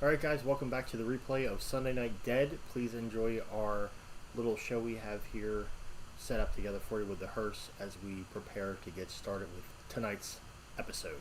Alright guys, welcome back to the replay of Sunday Night Dead. Please enjoy our little show we have here set up together for you with the hearse as we prepare to get started with tonight's episode.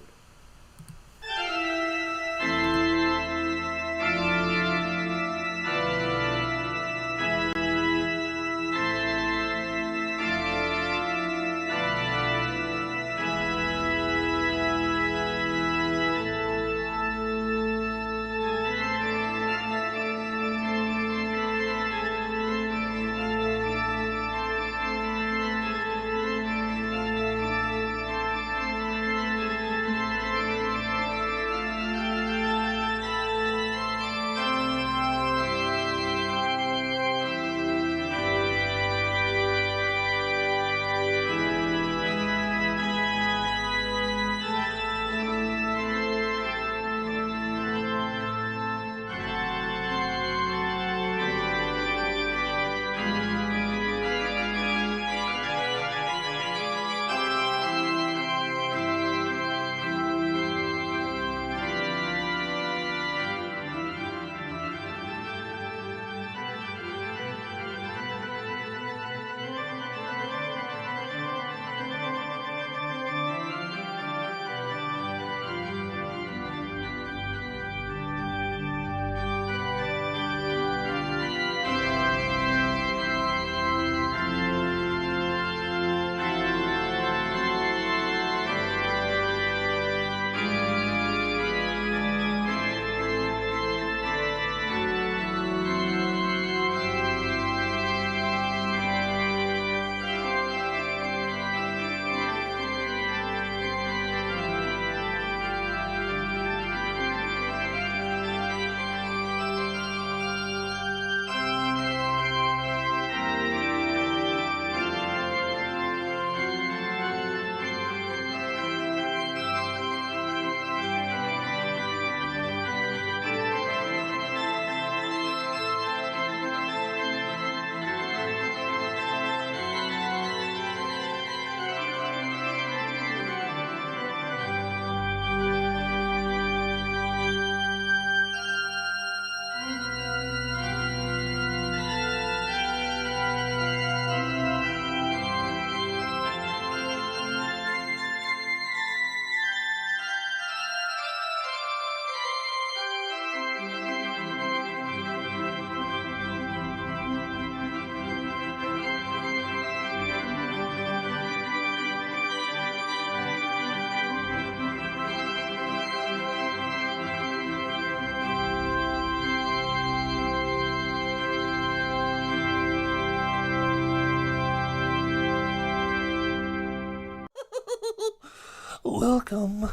Welcome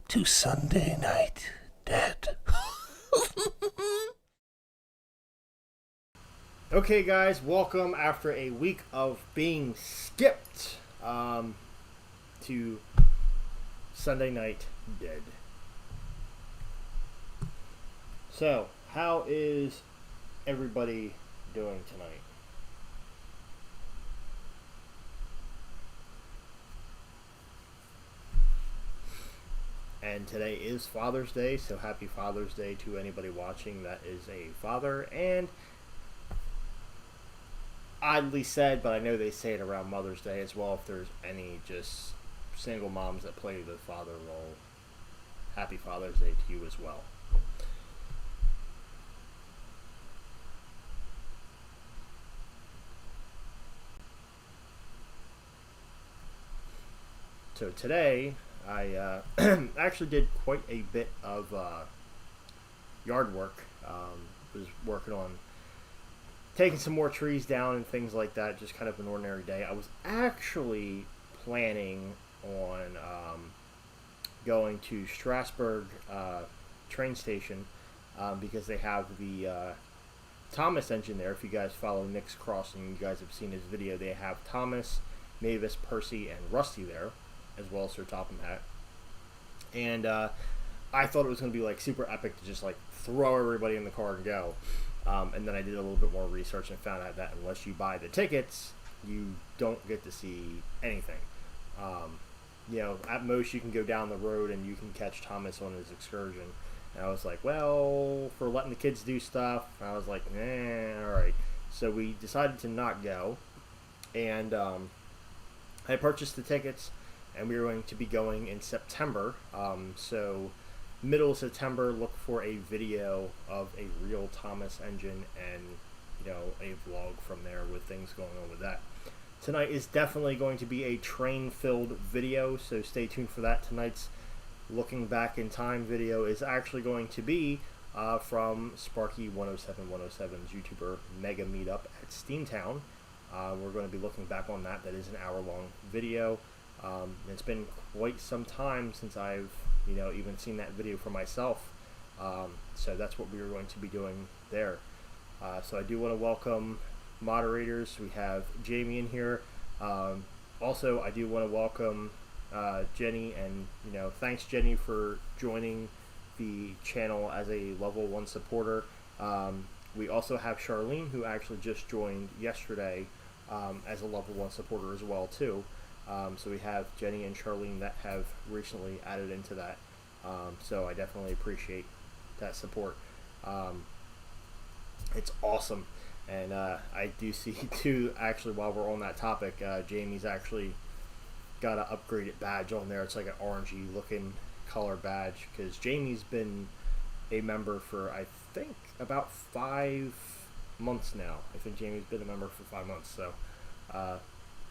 to Sunday Night Dead. Okay guys, welcome after a week of being skipped to Sunday Night Dead. So, how is everybody doing tonight? And today is Father's Day, so happy Father's Day to anybody watching that is a father. And oddly said, but I know they say it around Mother's Day as well, if there's any just single moms that play the father role, happy Father's Day to you as well. So today, I actually did quite a bit of yard work. Was working on taking some more trees down and things like that. Just kind of an ordinary day. I was actually planning on going to Strasburg train station because they have the Thomas engine there. If you guys follow Nick's Crossing, you guys have seen his video. They have Thomas, Mavis, Percy, and Rusty there, as well as Sir Topham Hatt. And I thought it was going to be like super epic to just like throw everybody in the car and go. And then I did a little bit more research and found out that unless you buy the tickets, you don't get to see anything. At most you can go down the road and you can catch Thomas on his excursion. And I was like, well, for letting the kids do stuff, I was like, all right. So we decided to not go, and I purchased the tickets, and we were going to be going in September. So middle of September, look for a video of a real Thomas engine and a vlog from there with things going on with that. Tonight is definitely going to be a train-filled video, so stay tuned for that. Tonight's Looking Back in Time video is actually going to be from Sparky107107's YouTuber Mega Meetup at Steamtown. We're going to be looking back on that. That is an hour-long video. It's been quite some time since I've even seen that video for myself. So that's what we are going to be doing there. So I do want to welcome moderators. We have Jamie in here. Also, I do want to welcome Jenny, and thanks Jenny for joining the channel as a level 1 supporter. We also have Charlene, who actually just joined yesterday as a level 1 supporter as well too. So we have Jenny and Charlene that have recently added into that. So I definitely appreciate that support. It's awesome. And I do see too, actually, while we're on that topic, Jamie's actually got an upgraded badge on there. It's like an orangey looking color badge, because Jamie's been a member for, I think, about 5 months now. I think Jamie's been a member for 5 months. So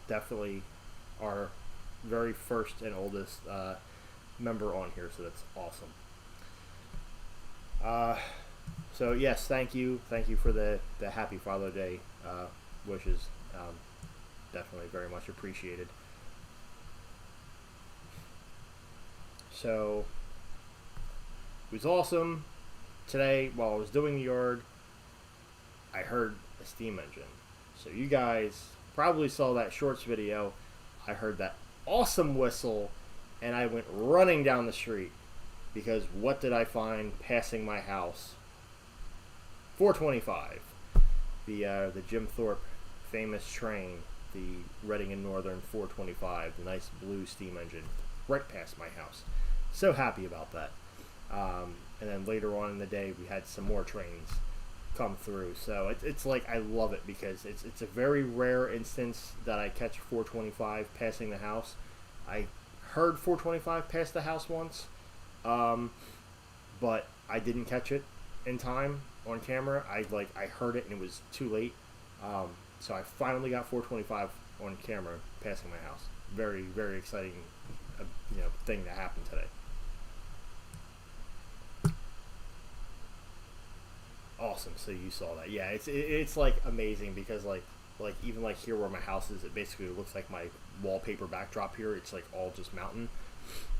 definitely our very first and oldest member on here, so that's awesome. So yes, thank you for the happy Father's Day wishes. Definitely very much appreciated. So it was awesome. Today, while I was doing the yard, I heard a steam engine. So you guys probably saw that shorts video. I heard that awesome whistle, and I went running down the street, because what did I find passing my house? 425, the Jim Thorpe famous train, the Reading and Northern 425, the nice blue steam engine, right past my house. So happy about that. And then later on in the day, we had some more trains come through. So it's like, I love it, because it's a very rare instance that I catch 425 passing the house. I heard 425 pass the house once, but I didn't catch it in time on camera. I heard it and it was too late. So I finally got 425 on camera passing my house. Very, very exciting thing that happened today. Awesome. So you saw that. Yeah, it's like amazing, because like even like here where my house is, it basically looks like my wallpaper backdrop here. It's like all just mountain.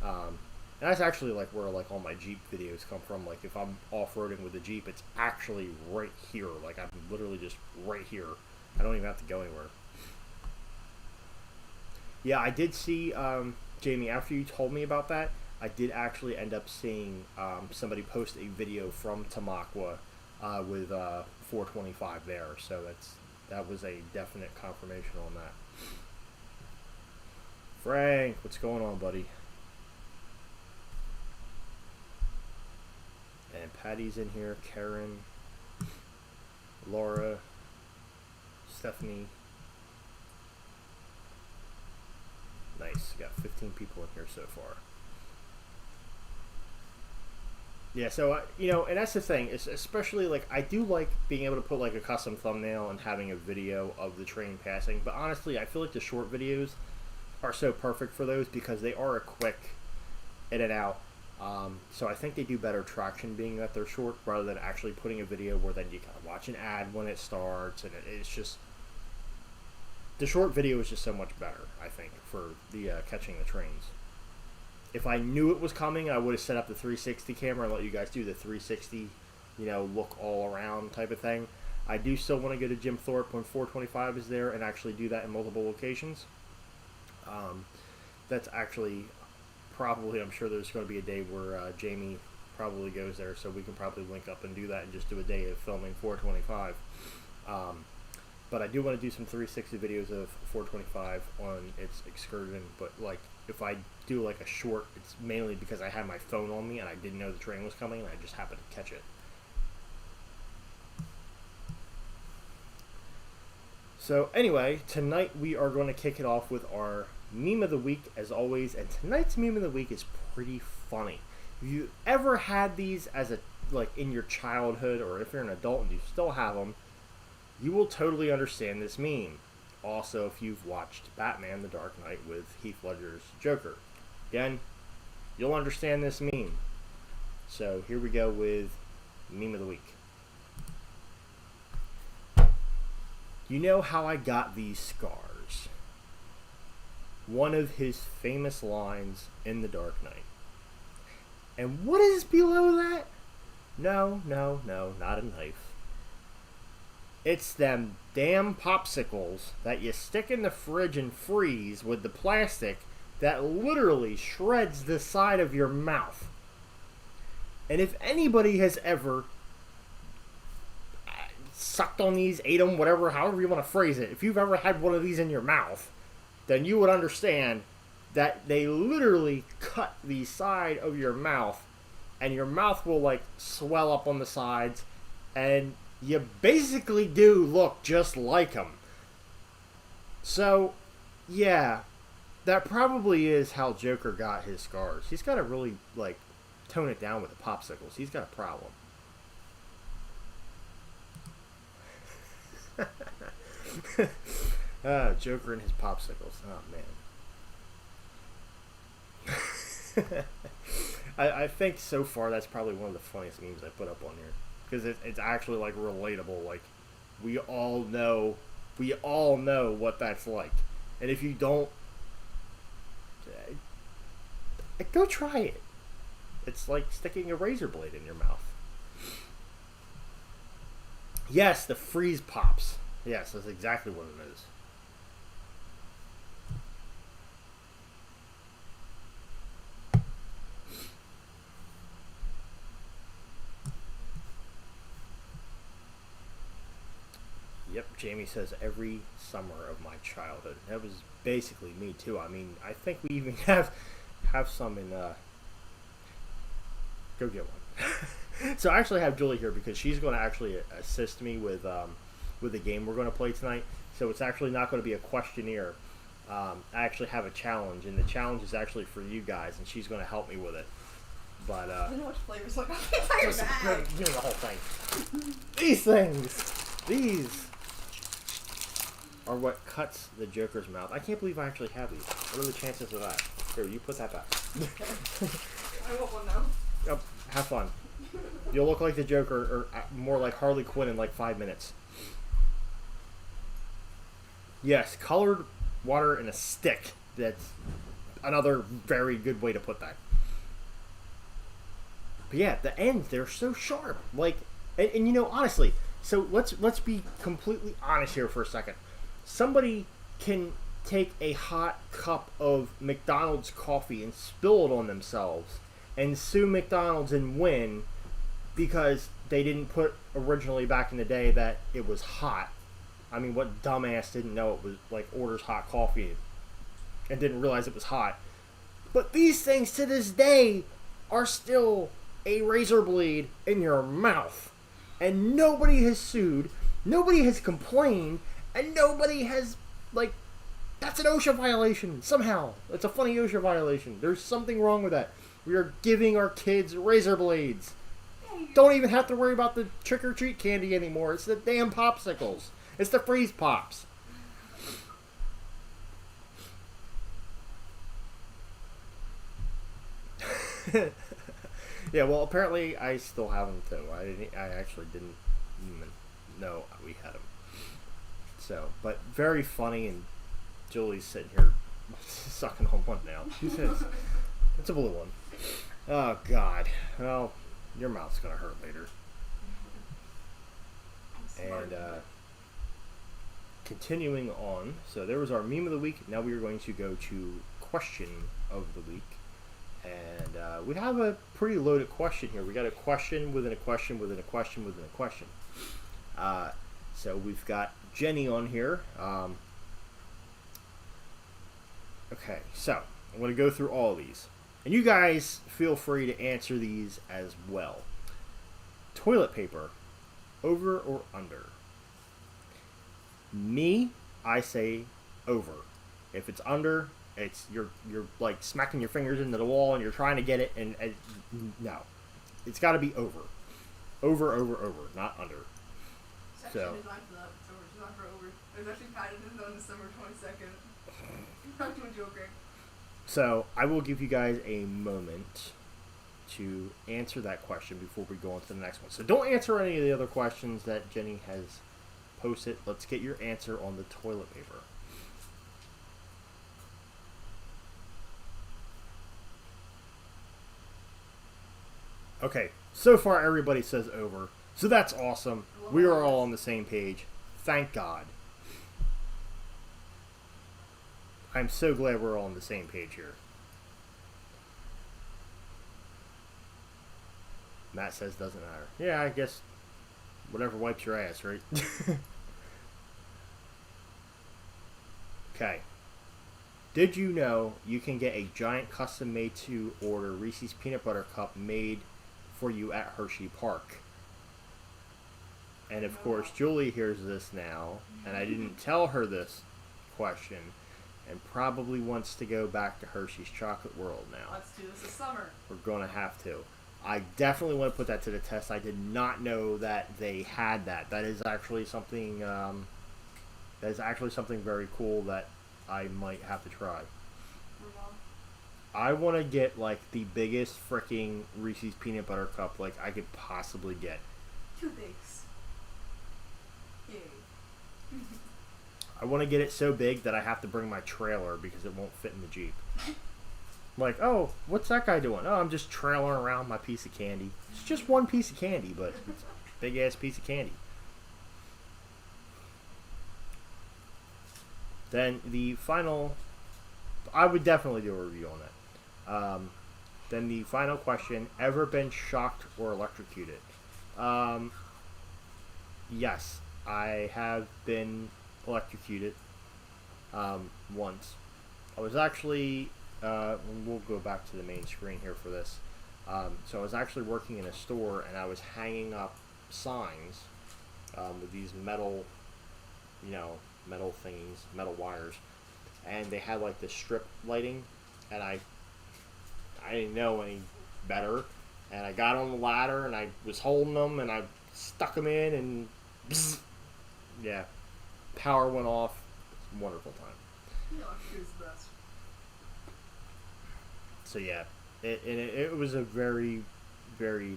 And that's actually like where like all my Jeep videos come from. Like if I'm off-roading with a Jeep, it's actually right here. Like I'm literally just right here. I don't even have to go anywhere. Yeah, I did see, Jamie, after you told me about that, I did actually end up seeing somebody post a video from Tamaqua with 425 there. So that was a definite confirmation on that. Frank, what's going on, buddy? And Patty's in here, Karen, Laura, Stephanie. Nice, got 15 people in here so far. Yeah, so, and that's the thing, especially, like, I do like being able to put, like, a custom thumbnail and having a video of the train passing, but honestly, I feel like the short videos are so perfect for those, because they are a quick in and out. So I think they do better traction being that they're short, rather than actually putting a video where then you kind of watch an ad when it starts, and it's just, the short video is just so much better, I think, for the catching the trains. If I knew it was coming, I would have set up the 360 camera and let you guys do the 360, look all around type of thing. I do still want to go to Jim Thorpe when 425 is there and actually do that in multiple locations. That's actually probably, I'm sure there's going to be a day where Jamie probably goes there, so we can probably link up and do that and just do a day of filming 425. But I do want to do some 360 videos of 425 on its excursion, but like if I do like a short, it's mainly because I had my phone on me and I didn't know the train was coming and I just happened to catch it. So anyway, tonight we are going to kick it off with our meme of the week as always, and tonight's meme of the week is pretty funny. If you ever had these as a like in your childhood, or if you're an adult and you still have them, you will totally understand this meme. Also, if you've watched Batman: The Dark Knight with Heath Ledger's Joker, again, you'll understand this meme. So here we go with meme of the week. You know how I got these scars? One of his famous lines in The Dark Knight. And what is below that? No, not a knife. It's them damn popsicles that you stick in the fridge and freeze with the plastic that literally shreds the side of your mouth. And if anybody has ever sucked on these, ate them, whatever, however you want to phrase it, if you've ever had one of these in your mouth, then you would understand that they literally cut the side of your mouth, and your mouth will like swell up on the sides, and you basically do look just like them. So, yeah, that probably is how Joker got his scars. He's got to really like tone it down with the popsicles. He's got a problem. Joker and his popsicles. Oh man. I think so far that's probably one of the funniest memes I put up on here, because it's actually like relatable. Like we all know what that's like, and if you don't, go try it. It's like sticking a razor blade in your mouth. Yes, the freeze pops. Yes, that's exactly what it is. Yep, Jamie says every summer of my childhood. That was basically me too. I mean, I think we even have some in. Go get one. So I actually have Julie here because she's going to actually assist me with the game we're going to play tonight. So it's actually not going to be a questionnaire. I actually have a challenge, and the challenge is actually for you guys, and she's going to help me with it. But I don't know which flavors look like in your bag. give me the whole thing. These are what cuts the Joker's mouth. I can't believe I actually have these. What are the chances of that? Here, you put that back. I want one now. Yep, have fun. You'll look like the Joker, or more like Harley Quinn in like 5 minutes. Yes, colored water in a stick. That's another very good way to put that. But yeah, the ends, they're so sharp. Like, and you know, honestly, so let's be completely honest here for a second. Somebody can take a hot cup of McDonald's coffee and spill it on themselves and sue McDonald's and win because they didn't put originally back in the day that it was hot. I mean, what dumbass didn't know it was like orders hot coffee and didn't realize it was hot? But these things to this day are still a razor blade in your mouth. And nobody has sued, nobody has complained, and nobody has, like, that's an OSHA violation somehow. It's a funny OSHA violation. There's something wrong with that. We are giving our kids razor blades. Don't even have to worry about the trick-or-treat candy anymore. It's the damn popsicles. It's the freeze pops. Yeah, well, apparently I still have them too. I actually didn't even know we had them. So, but very funny, and Julie's sitting here sucking on one now. She says, it's a blue one. Oh, God. Well, your mouth's going to hurt later. And, continuing on, so there was our meme of the week. Now we are going to go to question of the week. And we have a pretty loaded question here. We got a question within a question within a question within a question. So we've got Jenny on here. Okay, so I'm going to go through all of these. And you guys feel free to answer these as well. Toilet paper, over or under? Me, I say over. If it's under, it's you're like smacking your fingers into the wall and you're trying to get it, and no. It's got to be over. Over, not under. It's So. actually designed for that. It's designed for over. It was actually patented on December 22nd. I'm not even joking. So, I will give you guys a moment to answer that question before we go on to the next one. So, don't answer any of the other questions that Jenny has posted. Let's get your answer on the toilet paper. Okay, so far everybody says over. So that's awesome. We are all on the same page. Thank God. I'm so glad we're all on the same page here. Matt says doesn't matter. Yeah, I guess whatever wipes your ass, right? Okay. Did you know you can get a giant custom made to order Reese's Peanut Butter Cup made for you at Hershey Park? And of course, Julie hears this now, and I didn't tell her this question, and probably wants to go back to Hershey's Chocolate World now. Let's do this summer. We're going to have to. I definitely want to put that to the test. I did not know that they had that. That is actually something. That is actually something very cool that I might have to try. I want to get like the biggest freaking Reese's Peanut Butter Cup like I could possibly get. 2 bigs. Yay. I want to get it so big that I have to bring my trailer because it won't fit in the Jeep. Like, oh, what's that guy doing? Oh, I'm just trailing around my piece of candy. It's just one piece of candy, but it's a big ass piece of candy. Then the final, I would definitely do a review on that. Then the final question, ever been shocked or electrocuted? Yes, I have been electrocuted once. I was actually, we'll go back to the main screen here for this. So I was actually working in a store and I was hanging up signs with these metal, metal thingies, metal wires, and they had like the strip lighting, and I didn't know any better, and I got on the ladder and I was holding them and I stuck them in and psst, yeah, power went off. Wonderful time. Yeah, it's the best. So yeah, it was a very, very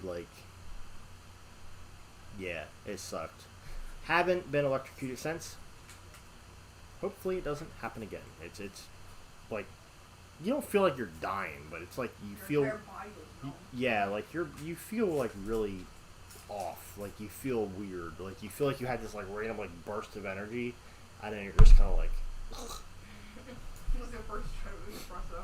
yeah, it sucked. Haven't been electrocuted since. Hopefully it doesn't happen again. It's like you don't feel like you're dying, but it's like you feel yeah, like you feel like really off. Like you feel weird. Like you feel like you had this like random like burst of energy, and then you're just kind of like. Ugh. It was the first try with espresso.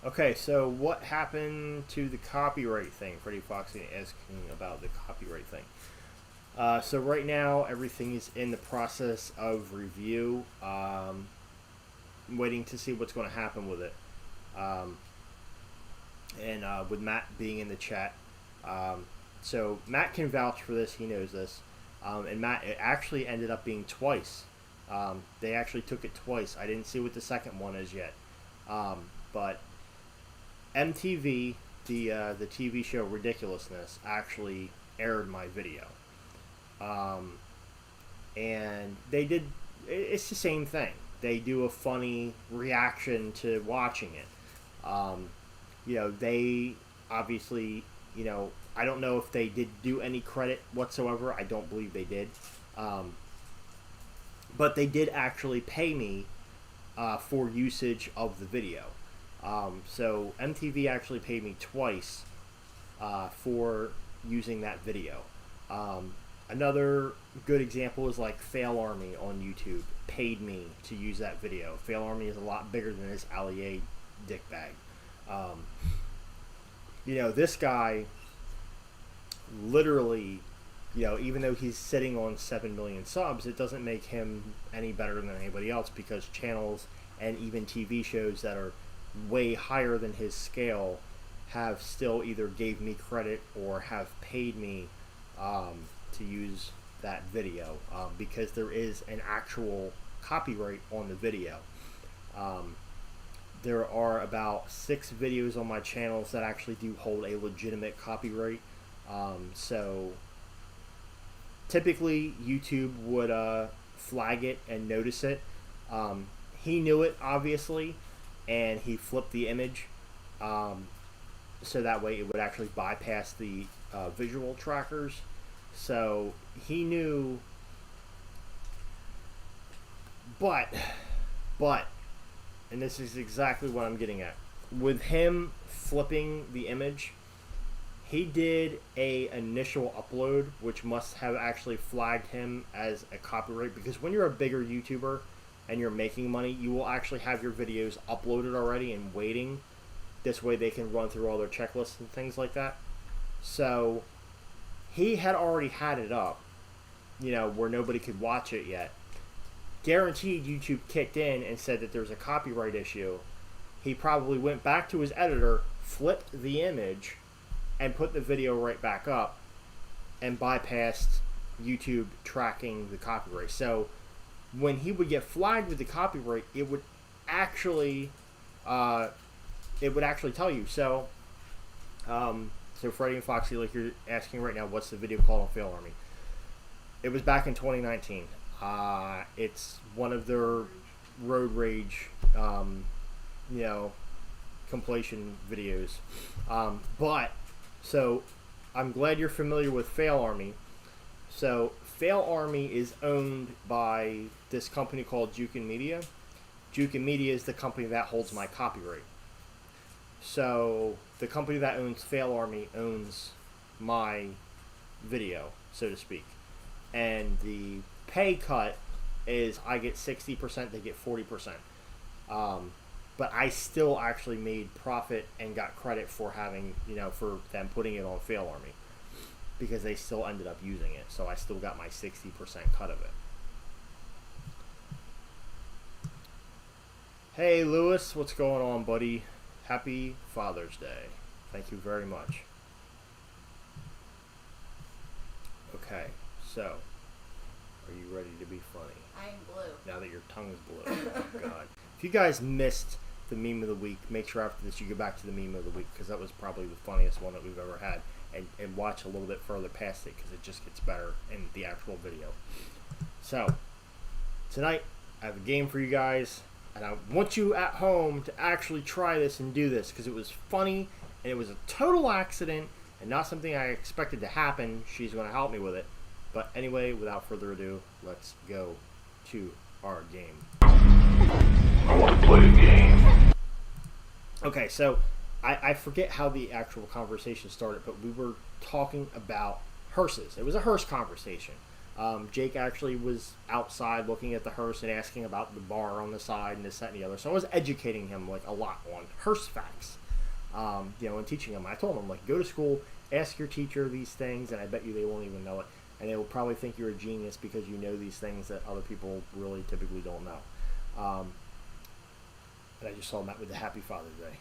Okay, so what happened to the copyright thing? Freddie Foxy asking about the copyright thing. So right now, everything is in the process of review. Waiting to see what's going to happen with it. And with Matt being in the chat. So Matt can vouch for this. He knows this. And Matt, it actually ended up being twice. They actually took it twice. I didn't see what the second one is yet. But MTV, the TV show Ridiculousness, actually aired my video. And they did, it's the same thing. They do a funny reaction to watching it. They obviously, I don't know if they did do any credit whatsoever. I don't believe they did. But they did actually pay me for usage of the video. So MTV actually paid me twice for using that video. Another good example is like Fail Army on YouTube paid me to use that video. Fail Army is a lot bigger than this Allier dickbag. This guy literally even though he's sitting on 7 million subs, it doesn't make him any better than anybody else, because channels and even TV shows that are way higher than his scale have still either gave me credit or have paid me to use that video, because there is an actual copyright on the video. There are about 6 videos on my channels that actually do hold a legitimate copyright. So typically YouTube would flag it and notice it. He knew it, obviously, and he flipped the image so that way it would actually bypass the visual trackers. So he knew, but, and this is exactly what I'm getting at, with him flipping the image, he did a initial upload which must have actually flagged him as a copyright, because when you're a bigger YouTuber and you're making money, you will actually have your videos uploaded already and waiting. This way they can run through all their checklists and things like that. So he had already had it up, where nobody could watch it yet. Guaranteed YouTube kicked in and said that there's a copyright issue. He probably went back to his editor, flipped the image, and put the video right back up, and bypassed YouTube tracking the copyright. So when he would get flagged with the copyright, it would actually tell you. So so Freddy and Foxy, like you're asking right now, what's the video called on Fail Army? It was back in 2019. It's one of their road rage, compilation videos. But so I'm glad you're familiar with Fail Army. So Fail Army is owned by this company called Jukin Media. Jukin Media is the company that holds my copyright. So the company that owns Fail Army owns my video, so to speak. And the pay cut is I get 60%, they get 40%. But I still actually made profit and got credit for having, for them putting it on Fail Army, because they still ended up using it. So I still got my 60% cut of it. Hey Lewis, what's going on, buddy? Happy Father's Day. Thank you very much. Okay, so are you ready to be funny? I am blue. Now that your tongue is blue. Oh God. If you guys missed the meme of the week, make sure after this you go back to the meme of the week, because that was probably the funniest one that we've ever had, and watch a little bit further past it, because it just gets better in the actual video. So tonight I have a game for you guys, and I want you at home to actually try this and do this, because it was funny and it was a total accident and not something I expected to happen. She's going to help me with it. But anyway, without further ado, let's go to our game. I want to play a game. Okay, so I forget how the actual conversation started, but we were talking about hearses. It was a hearse conversation. Jake actually was outside looking at the hearse and asking about the bar on the side and this, that, and the other. So I was educating him like a lot on hearse facts, and teaching him. I told him, like, go to school, ask your teacher these things, and I bet you they won't even know it. And they will probably think you're a genius because you know these things that other people really typically don't know. And I just saw Matt with the Happy Father's Day.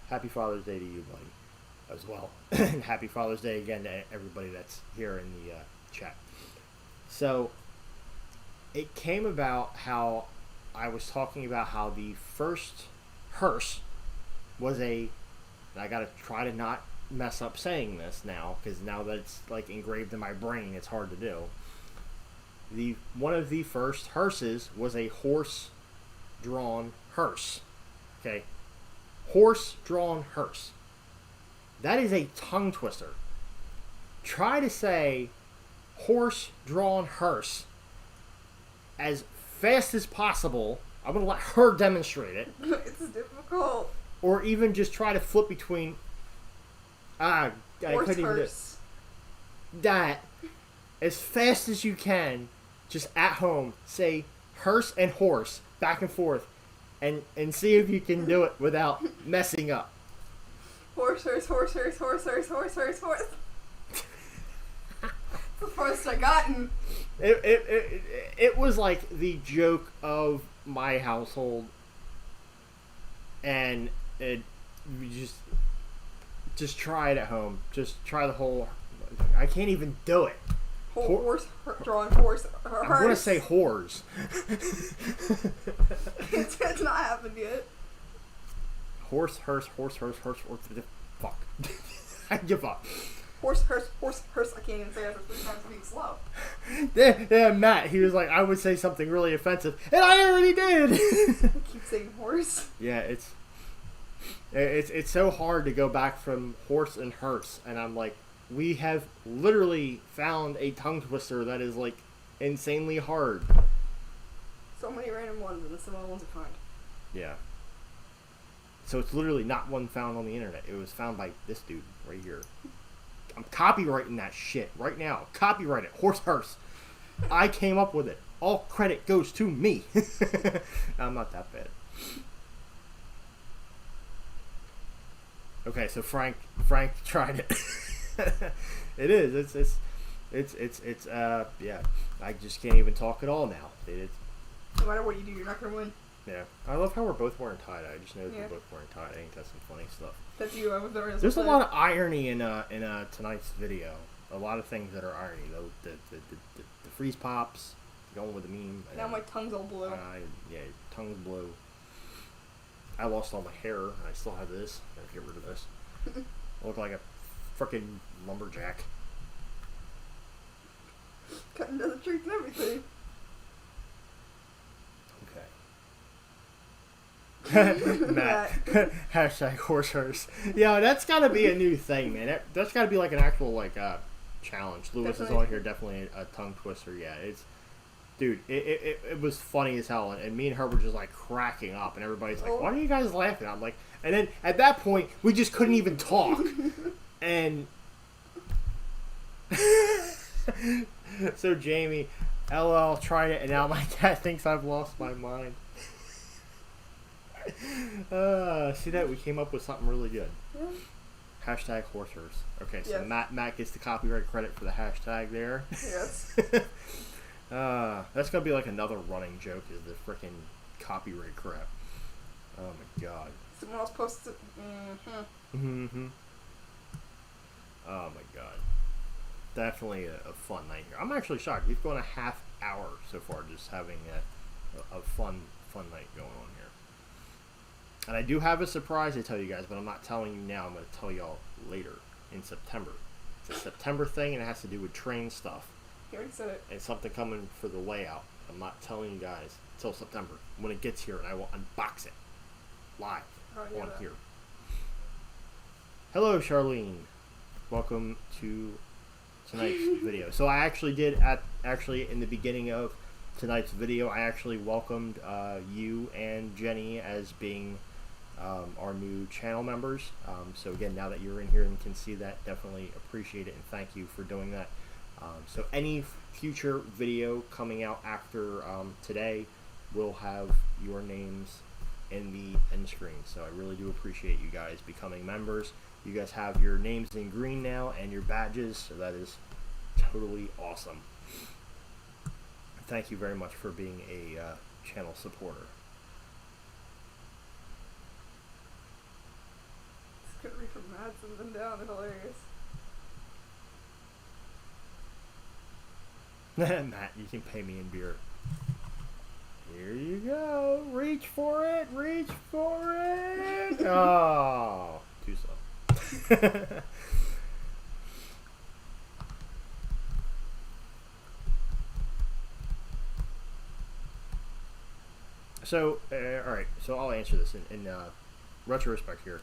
Happy Father's Day to you, buddy, as well. And Happy Father's Day again to everybody that's here in the chat. So it came about how I was talking about how the first hearse was and I got to try to not mess up saying this now, because now that it's like engraved in my brain, it's hard to do. One of the first hearses was a horse-drawn hearse. Okay, horse-drawn hearse. That is a tongue twister. Try to say horse-drawn hearse as fast as possible. I'm going to let her demonstrate it. It's difficult. Or even just try to flip between... I couldn't even do it. That, as fast as you can, just at home, say hearse and horse, back and forth, and see if you can do it without messing up. Horse, horse, horse, horse, horse, horse, horse, horse, horse. It's the First I gotten. It was like the joke of my household, and we just try it at home. Just try the whole. I can't even do it. Drawing horse. I'm gonna say whores. It's not happened yet. Horse. Fuck. I give up. Horse. I can't even say that for 3 times being slow. Yeah, Matt. He was like, I would say something really offensive, and I already did. I keep saying horse. Yeah, it's so hard to go back from horse and hearse, and I'm like, we have literally found a tongue twister that is like insanely hard. So many random ones, and some other ones are find. Yeah. So it's literally not one found on the internet. It was found by this dude right here. I'm copywriting that shit right now. Copyright it. Horse hearse. I came up with it. All credit goes to me. I'm not that bad. Okay, so Frank tried it. It is. It's yeah. I just can't even talk at all now. No matter what you do, you're not gonna win. Yeah. I love how we're both wearing tie-dye. I just know Yeah. we're both wearing tie-dye. I think that's some funny stuff. That's you. I was there. There's a lot of irony in tonight's video. A lot of things that are irony. The freeze pops, going with the meme. Now my tongue's all blue. Yeah, tongue's blue. I lost all my hair, and I still have this. I gotta get rid of this. I look like a frickin' lumberjack. Cutting down the trees and everything. Okay. Matt. Hashtag horse hearse. Yeah, that's gotta be a new thing, man. That's gotta be like an actual challenge. Lewis Definitely. is on here, definitely a tongue twister. Yeah, dude, it was funny as hell, and me and her were just like cracking up, and everybody's like, "Why are you guys laughing?" I'm like, and then at that point we just couldn't even talk, and so Jamie, LL, tried it, and now my dad thinks I've lost my mind. See that? We came up with something really good. Yeah. Hashtag horse hearse. Okay, so Yes. Matt gets the copyright credit for the hashtag there. Yes. That's gonna be like another running joke is the freaking copyright crap. Oh my god. Someone else posted. Mm-hmm. Oh my god. Definitely a fun night here. I'm actually shocked. We've gone a half hour so far just having a fun night going on here. And I do have a surprise to tell you guys, but I'm not telling you now. I'm going to tell y'all later in September. It's a September thing, and it has to do with train stuff. You already said it. And something coming for the layout. I'm not telling you guys until September when it gets here, and I will unbox it live Yeah, on here. Hello, Charlene. Welcome to tonight's video. So I actually did in the beginning of tonight's video, I actually welcomed you and Jenny as being our new channel members. So again, now that you're in here and can see that, definitely appreciate it and thank you for doing that. So any future video coming out after today will have your names in the end screen. So I really do appreciate you guys becoming members. You guys have your names in green now and your badges, so that is totally awesome. Thank you very much for being a channel supporter. It's gonna read from Madsen and then down. It's hilarious. Matt, you can pay me in beer. Here you go. Reach for it. Reach for it. Oh, too slow. So, all right. So I'll answer this in retrospect here.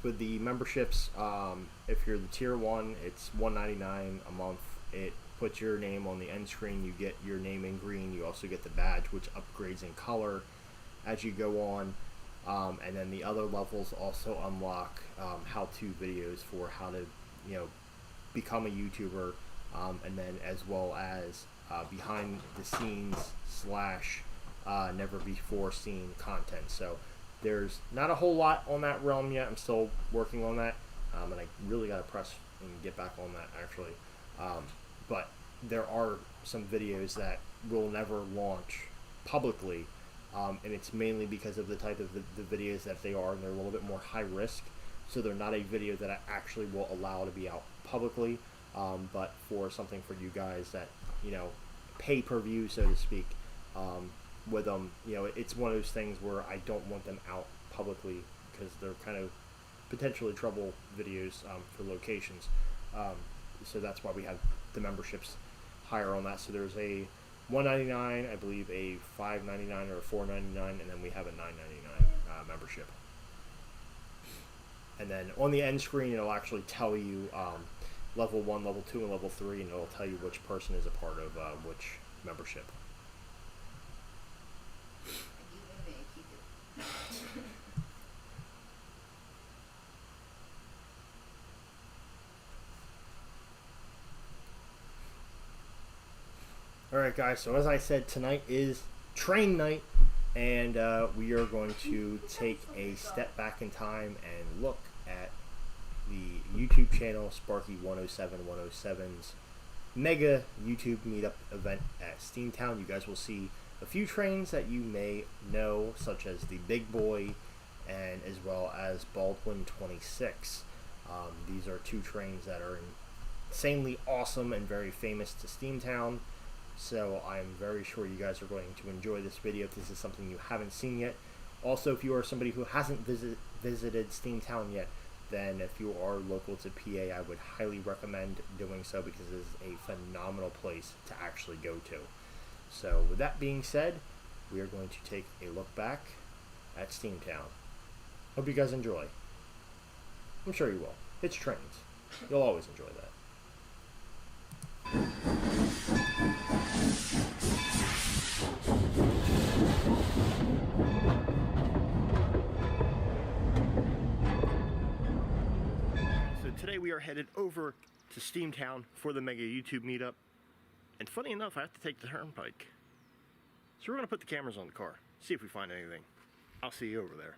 With the memberships, if you're the tier 1, it's $1.99 a month. It puts your name on the end screen. You get your name in green. You also get the badge, which upgrades in color as you go on. And then the other levels also unlock how-to videos for how to, become a YouTuber, and then as well as behind the scenes / never before seen content. So there's not a whole lot on that realm yet. I'm still working on that, and I really got to press and get back on that actually. But there are some videos that will never launch publicly, and it's mainly because of the type of the videos that they are, and they're a little bit more high risk, so they're not a video that I actually will allow to be out publicly, but for something for you guys that, you know, pay per view, so to speak, with them, you know, it's one of those things where I don't want them out publicly because they're kind of potentially trouble videos for locations. So that's why we have the memberships higher on that. So there's a $1.99, I believe, a $5.99 or a $4.99, and then we have a $9.99 membership. And then on the end screen, it'll actually tell you level 1, level 2, and level 3, and it'll tell you which person is a part of which membership. Alright guys, so as I said, tonight is train night, and we are going to take a step back in time and look at the YouTube channel Sparky107-107's mega YouTube meetup event at Steamtown. You guys will see a few trains that you may know, such as the Big Boy and as well as Baldwin 26. These are two trains that are insanely awesome and very famous to Steamtown. So I'm very sure you guys are going to enjoy this video if this is something you haven't seen yet. Also, if you are somebody who hasn't visited Steamtown yet, then if you are local to PA, I would highly recommend doing so because it is a phenomenal place to actually go to. So with that being said, we are going to take a look back at Steamtown. Hope you guys enjoy. I'm sure you will. It's trains. You'll always enjoy that. Today we are headed over to Steamtown for the mega YouTube meetup, and funny enough, I have to take the turnpike. So we're going to put the cameras on the car, see if we find anything. I'll see you over there.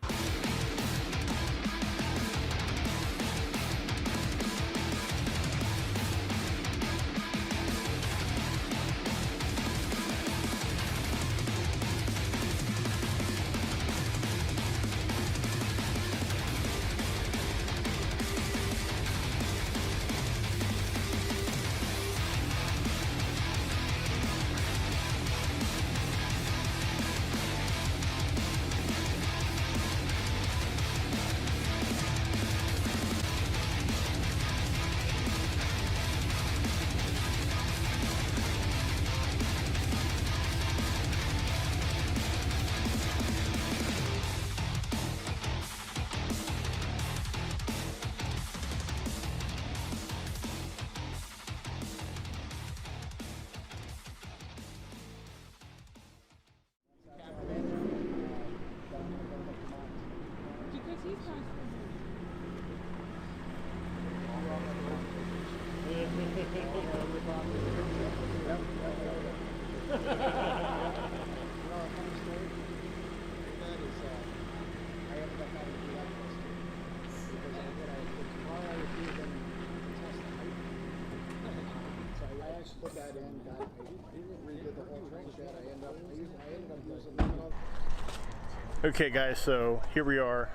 Okay guys, so here we are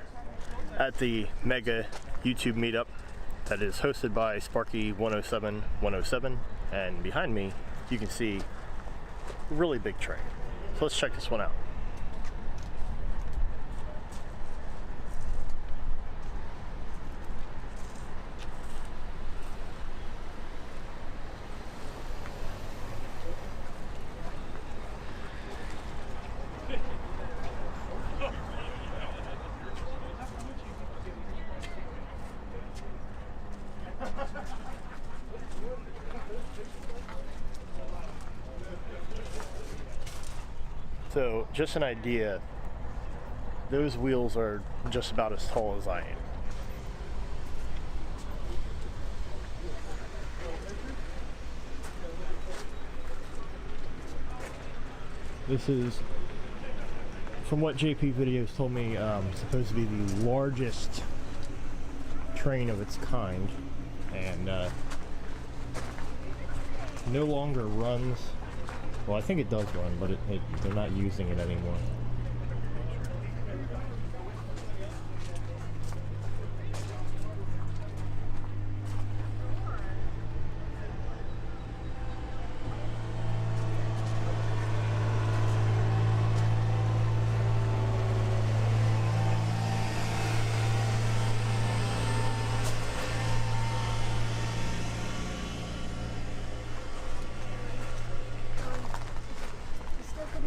at the mega YouTube meetup that is hosted by Sparky107-107, and behind me you can see a really big train. So let's check this one out. So, just an idea, those wheels are just about as tall as I am. This is, from what JP Videos told me, supposed to be the largest train of its kind, and no longer runs. Well, I think it does run, but they're not using it anymore.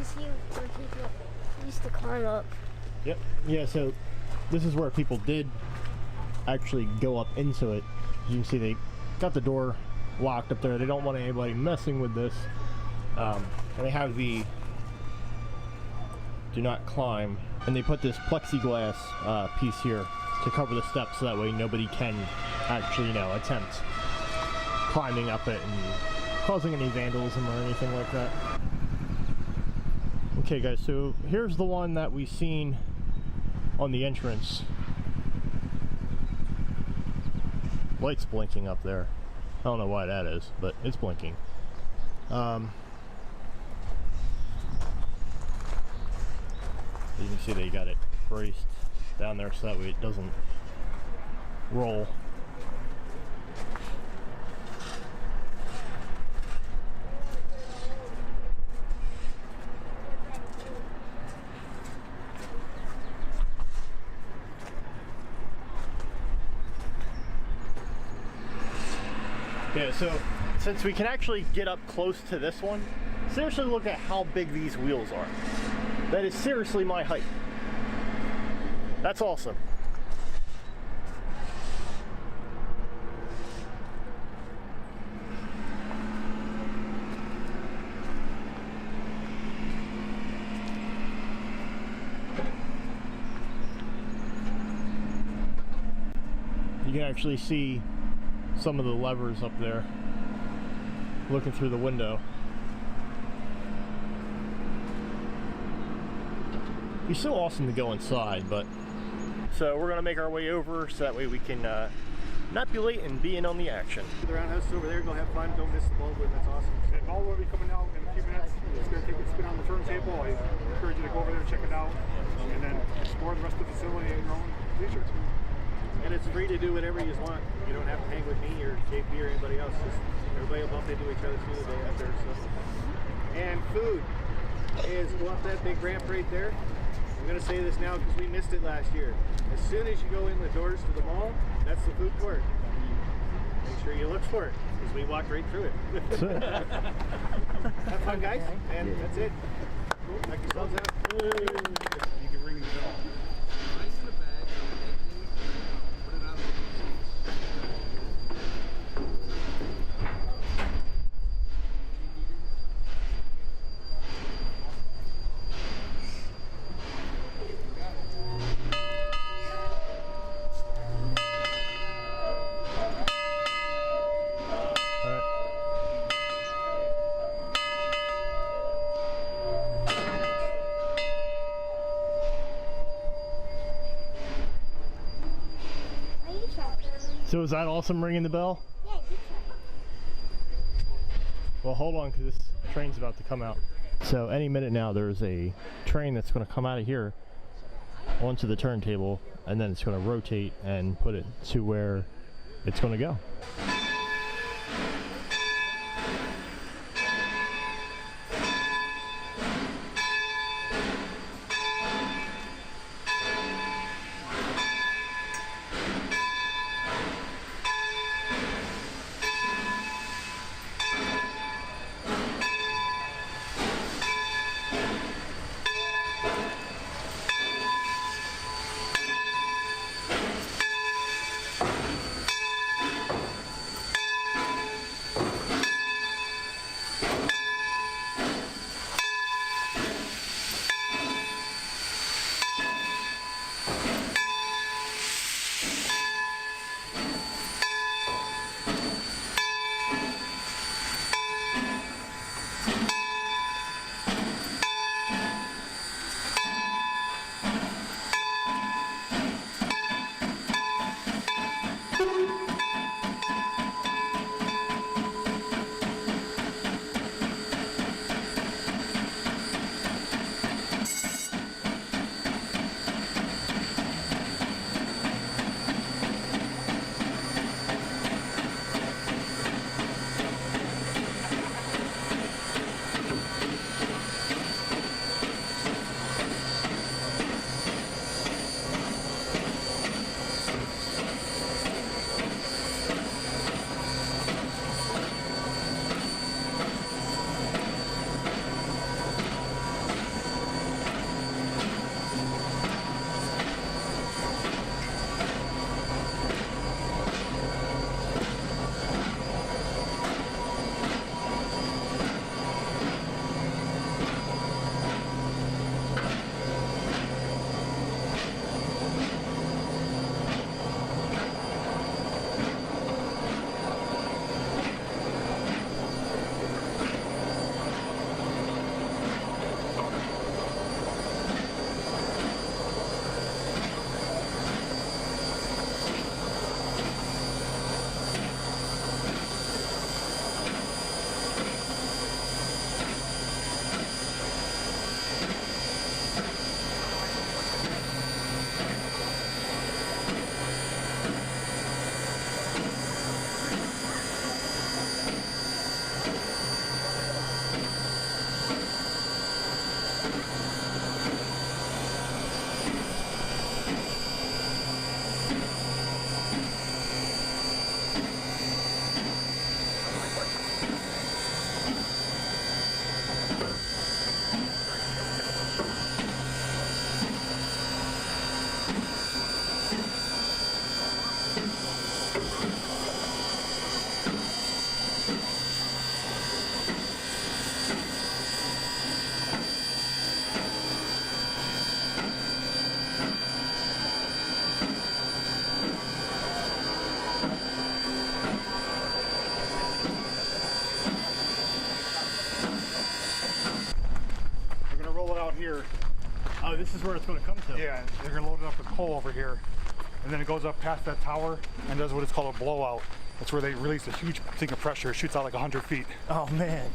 See where people used to climb up. Yep. Yeah, so this is where people did actually go up into it. As you can see, they got the door locked up there. They don't want anybody messing with this. And they have the do not climb. And they put this plexiglass piece here to cover the steps so that way nobody can actually, attempt climbing up it and causing any vandalism or anything like that. Okay guys, so here's the one that we've seen on the entrance. Light's blinking up there. I don't know why that is, but it's blinking. As you can see, they got it braced down there so that way it doesn't roll. Yeah, so since we can actually get up close to this one, seriously look at how big these wheels are. That is seriously my height. That's awesome. You can actually see some of the levers up there looking through the window. It'd be so awesome to go inside, but so we're gonna make our way over so that way we can not be late and be in on the action. The roundhouse is over there. Go have fun. Don't miss the Baldwin. That's awesome. And Baldwin will be coming out in a few minutes. It's going to take a spin on the turntable. I encourage you to go over there and check it out, and then explore the rest of the facility at your own leisure. And it's free to do whatever you want. You don't have to hang with me or JP or anybody else. Just everybody will bump into each other through the day out there. So. And food is go up that big ramp right there. I'm going to say this now because we missed it last year. As soon as you go in the doors to the mall, that's the food court. Make sure you look for it because we walked right through it. Have fun, guys. And that's it. Knock yourselves out. You can ring the bell. So is that awesome ringing the bell? Yeah, you try. Well, hold on because this train's about to come out. So any minute now there's a train that's going to come out of here onto the turntable, and then it's going to rotate and put it to where it's going to go. Oh, this is where it's going to come to. Yeah, they're gonna load it up with coal over here, and then it goes up past that tower and does what is called a blowout. That's where they release a huge thing of pressure. It shoots out like 100 feet. Oh man.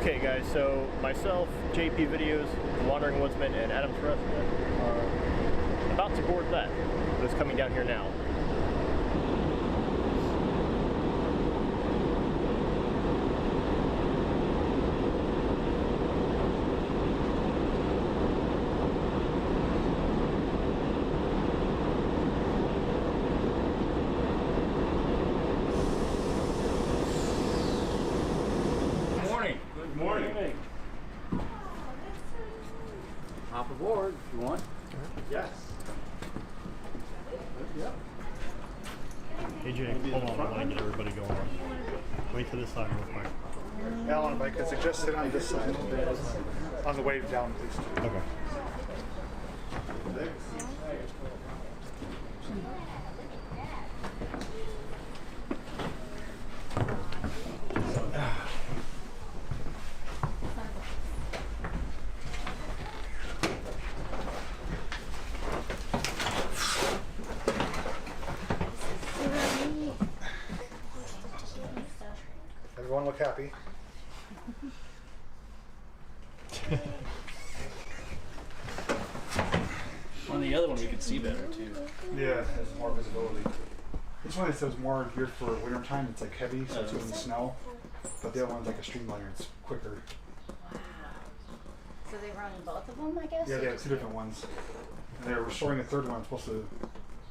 Okay guys, so myself, JP Videos, The Wandering Woodsman, and Adam Terrestman are about to board that. It's coming down here now. Morning. Hop aboard if you want. Yes. Yep. Hey Jake, hold on, I want to get everybody going. Wait to this side real quick. Alan, if I could suggest sit on this side on the way down, please. Okay. Everyone look happy. On the other one, we could see better too. Yeah, it has more visibility. This one it says more geared for winter time. It's like heavy, so it's in the snow. But the other one's like a streamliner. It's quicker. Wow. So they run both of them, I guess? Yeah, they have two different ones. And they're restoring a third one. It's supposed to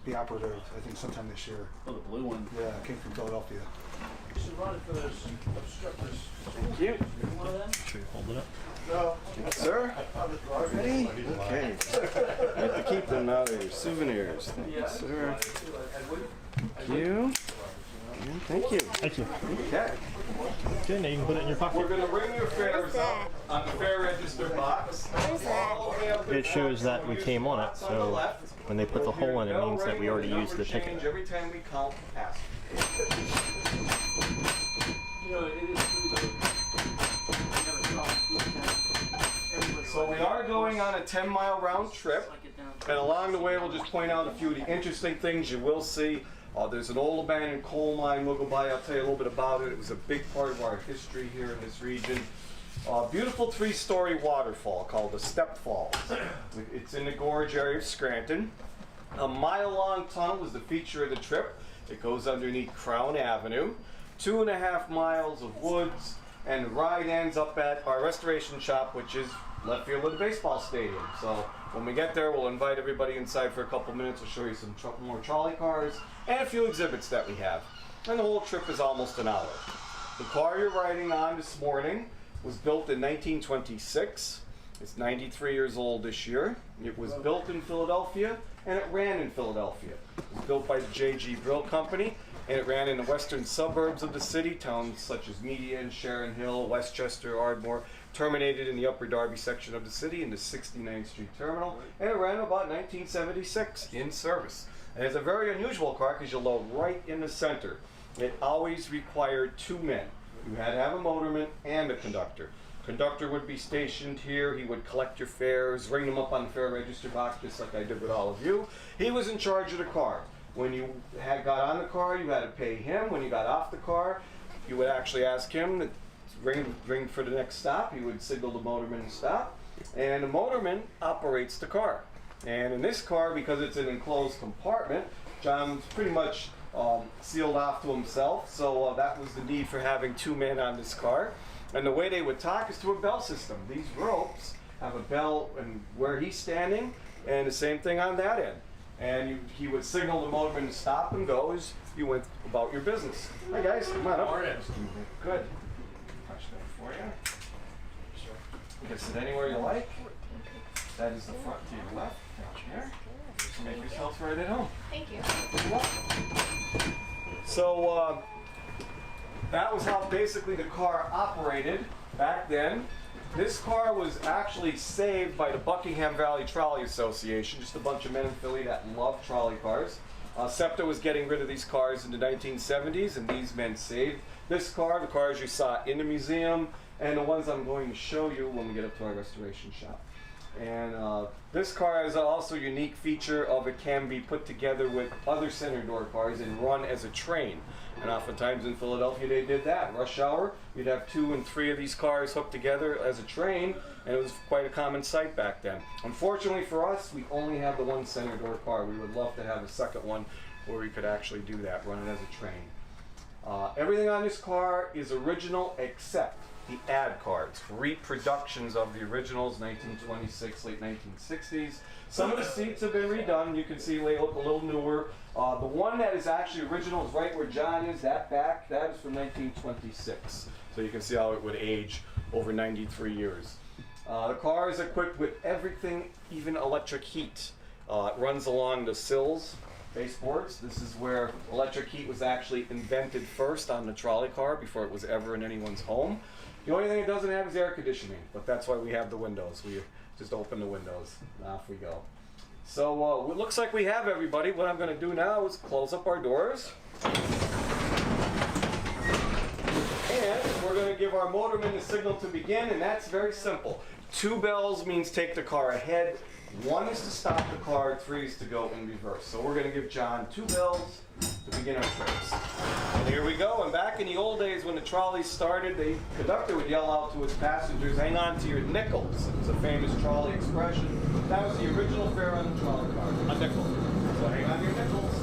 be operative, I think, sometime this year. Oh, the blue one. Yeah, it came from Philadelphia. You should run it for those obstructors. Thank you. One of them? Should we hold it up? No. Yes, sir. Ready? Okay. You have to keep them now. They're your souvenirs. Thank you, sir. Thank you. And thank you. Thank you. Okay. Okay, now you can put it in your pocket. We're going to ring your fares up on the fare register box. What is that? It shows that we came on it, so when they put the hole in, it means that we already used the ticket. Every time we count passengers. You know, it is true though. So we are going on a 10-mile round trip. And along the way, we'll just point out a few of the interesting things you will see. There's an old abandoned coal mine we'll go by. I'll tell you a little bit about it. It was a big part of our history here in this region. Beautiful 3-story waterfall called the Step Falls. It's in the gorge area of Scranton. A mile-long tunnel was the feature of the trip. It goes underneath Crown Avenue. 2.5 miles of woods, and the ride ends up at our restoration shop, which is left field of the baseball stadium. So when we get there, we'll invite everybody inside for a couple minutes. We'll show you some more trolley cars and a few exhibits that we have. And the whole trip is almost an hour. The car you're riding on this morning was built in 1926. It's 93 years old this year. It was built in Philadelphia, and it ran in Philadelphia. It was built by the J.G. Brill Company, and it ran in the western suburbs of the city, towns such as Median, Sharon Hill, Westchester, Ardmore, terminated in the Upper Darby section of the city in the 69th Street Terminal, and it ran about 1976 in service. And it's a very unusual car because you load right in the center. It always required 2 men. You had to have a motorman and a conductor. Conductor would be stationed here. He would collect your fares, ring them up on the fare register box, just like I did with all of you. He was in charge of the car. When you got on the car, you had to pay him. When you got off the car, you would actually ask him to ring for the next stop. He would signal the motorman to stop. And the motorman operates the car. And in this car, because it's an enclosed compartment, John's pretty much sealed off to himself. So that was the need for having 2 men on this car. And the way they would talk is through a bell system. These ropes have a bell and where he's standing, and the same thing on that end. And he would signal the motorman to stop and go as you went about your business. Hi guys, come on up. Good. Touch that for you. You can sit anywhere you like. That is the front to your left. Down here. Just make yourselves right at home. Thank you. You're welcome. So that was how basically the car operated back then. This car was actually saved by the Buckingham Valley Trolley Association, just a bunch of men in Philly that love trolley cars. SEPTA was getting rid of these cars in the 1970s, and these men saved this car, the cars you saw in the museum, and the ones I'm going to show you when we get up to our restoration shop. And this car has also a unique feature of it can be put together with other center door cars and run as a train. And oftentimes in Philadelphia they did that. Rush hour, you'd have 2 and 3 of these cars hooked together as a train, and it was quite a common sight back then. Unfortunately for us, we only have the 1 center door car. We would love to have a second one where we could actually do that, run it as a train. Everything on this car is original except the ad cards, reproductions of the originals, 1926, late 1960s. Some of the seats have been redone. You can see they look a little newer. The one that is actually original is right where John is, that back, that is from 1926. So you can see how it would age over 93 years. The car is equipped with everything, even electric heat. It runs along the sills, baseboards. This is where electric heat was actually invented first on the trolley car before it was ever in anyone's home. The only thing it doesn't have is air conditioning, but that's why we have the windows. We just open the windows and off we go. So it looks like we have everybody. What I'm going to do now is close up our doors. And we're going to give our motorman the signal to begin, and that's very simple. 2 bells means take the car ahead. 1 is to stop the car, 3 is to go in reverse. So we're going to give John 2 bells to begin our trips. And here we go. And back in the old days when the trolleys started, the conductor would yell out to his passengers, "Hang on to your nickels." It was a famous trolley expression. That was the original fare on the trolley car, a nickel. So hang on to your nickels.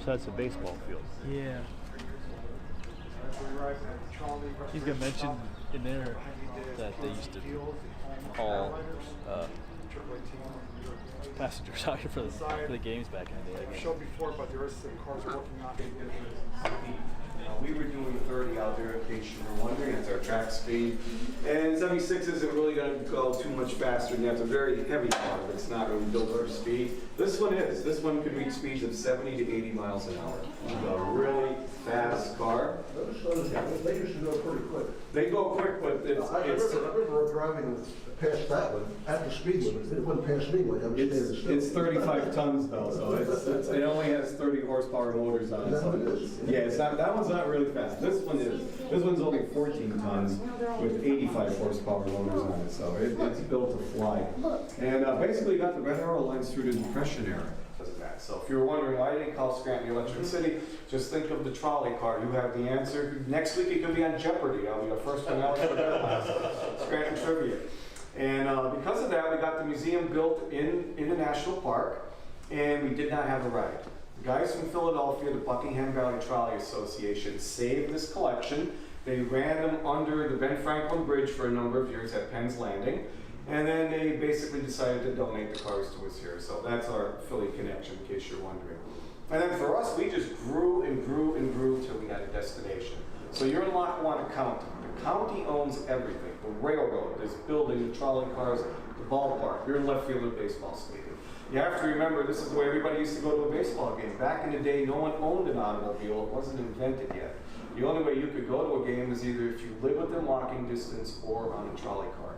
So that's a baseball field. Yeah. He's gonna mention in there that they used to haul passengers out here for the games back in the day. I've showed before, but the rest of the cars are working on it. We were doing 30 out there in case you were wondering. It's our track speed. And 76 isn't really going to go too much faster than that. It's a very heavy car, but it's not really built for speed. This one is. This one could reach speeds of 70 to 80 miles an hour. It's a really fast car. sons here, they used to go pretty quick. They go quick, but I remember driving past that one, at the speed limit, it went past me when I was standing still. it's 35 tons though, so it only has 30 horsepower motors on it. Is that So what it is? yeah, it's not, that one's not really fast. This one is. This one's only 14 tons with 85 horsepower motors on it, so it's built to fly. And basically got the red arrow lines through the Depression era. So if you were wondering why they call Scranton Electric City, just think of the trolley car. You have the answer. Next week it could be on Jeopardy. I'll be the first one out for that last Scranton trivia. And because of that, we got the museum built in the national park, and we did not have a ride. The guys from Philadelphia, the Buckingham Valley Trolley Association, saved this collection. They ran them under the Ben Franklin Bridge for a number of years at Penn's Landing. And then they basically decided to donate the cars to us here. So that's our Philly connection, in case you're wondering. And then for us, we just grew and grew and grew until we had a destination. So you're in Lackawanna County. The county owns everything. The railroad, this building, the trolley cars, the ballpark. You're in left field of baseball stadium. You have to remember, this is the way everybody used to go to a baseball game. Back in the day, no one owned an automobile. It wasn't invented yet. The only way you could go to a game is either if you live within walking distance or on a trolley car.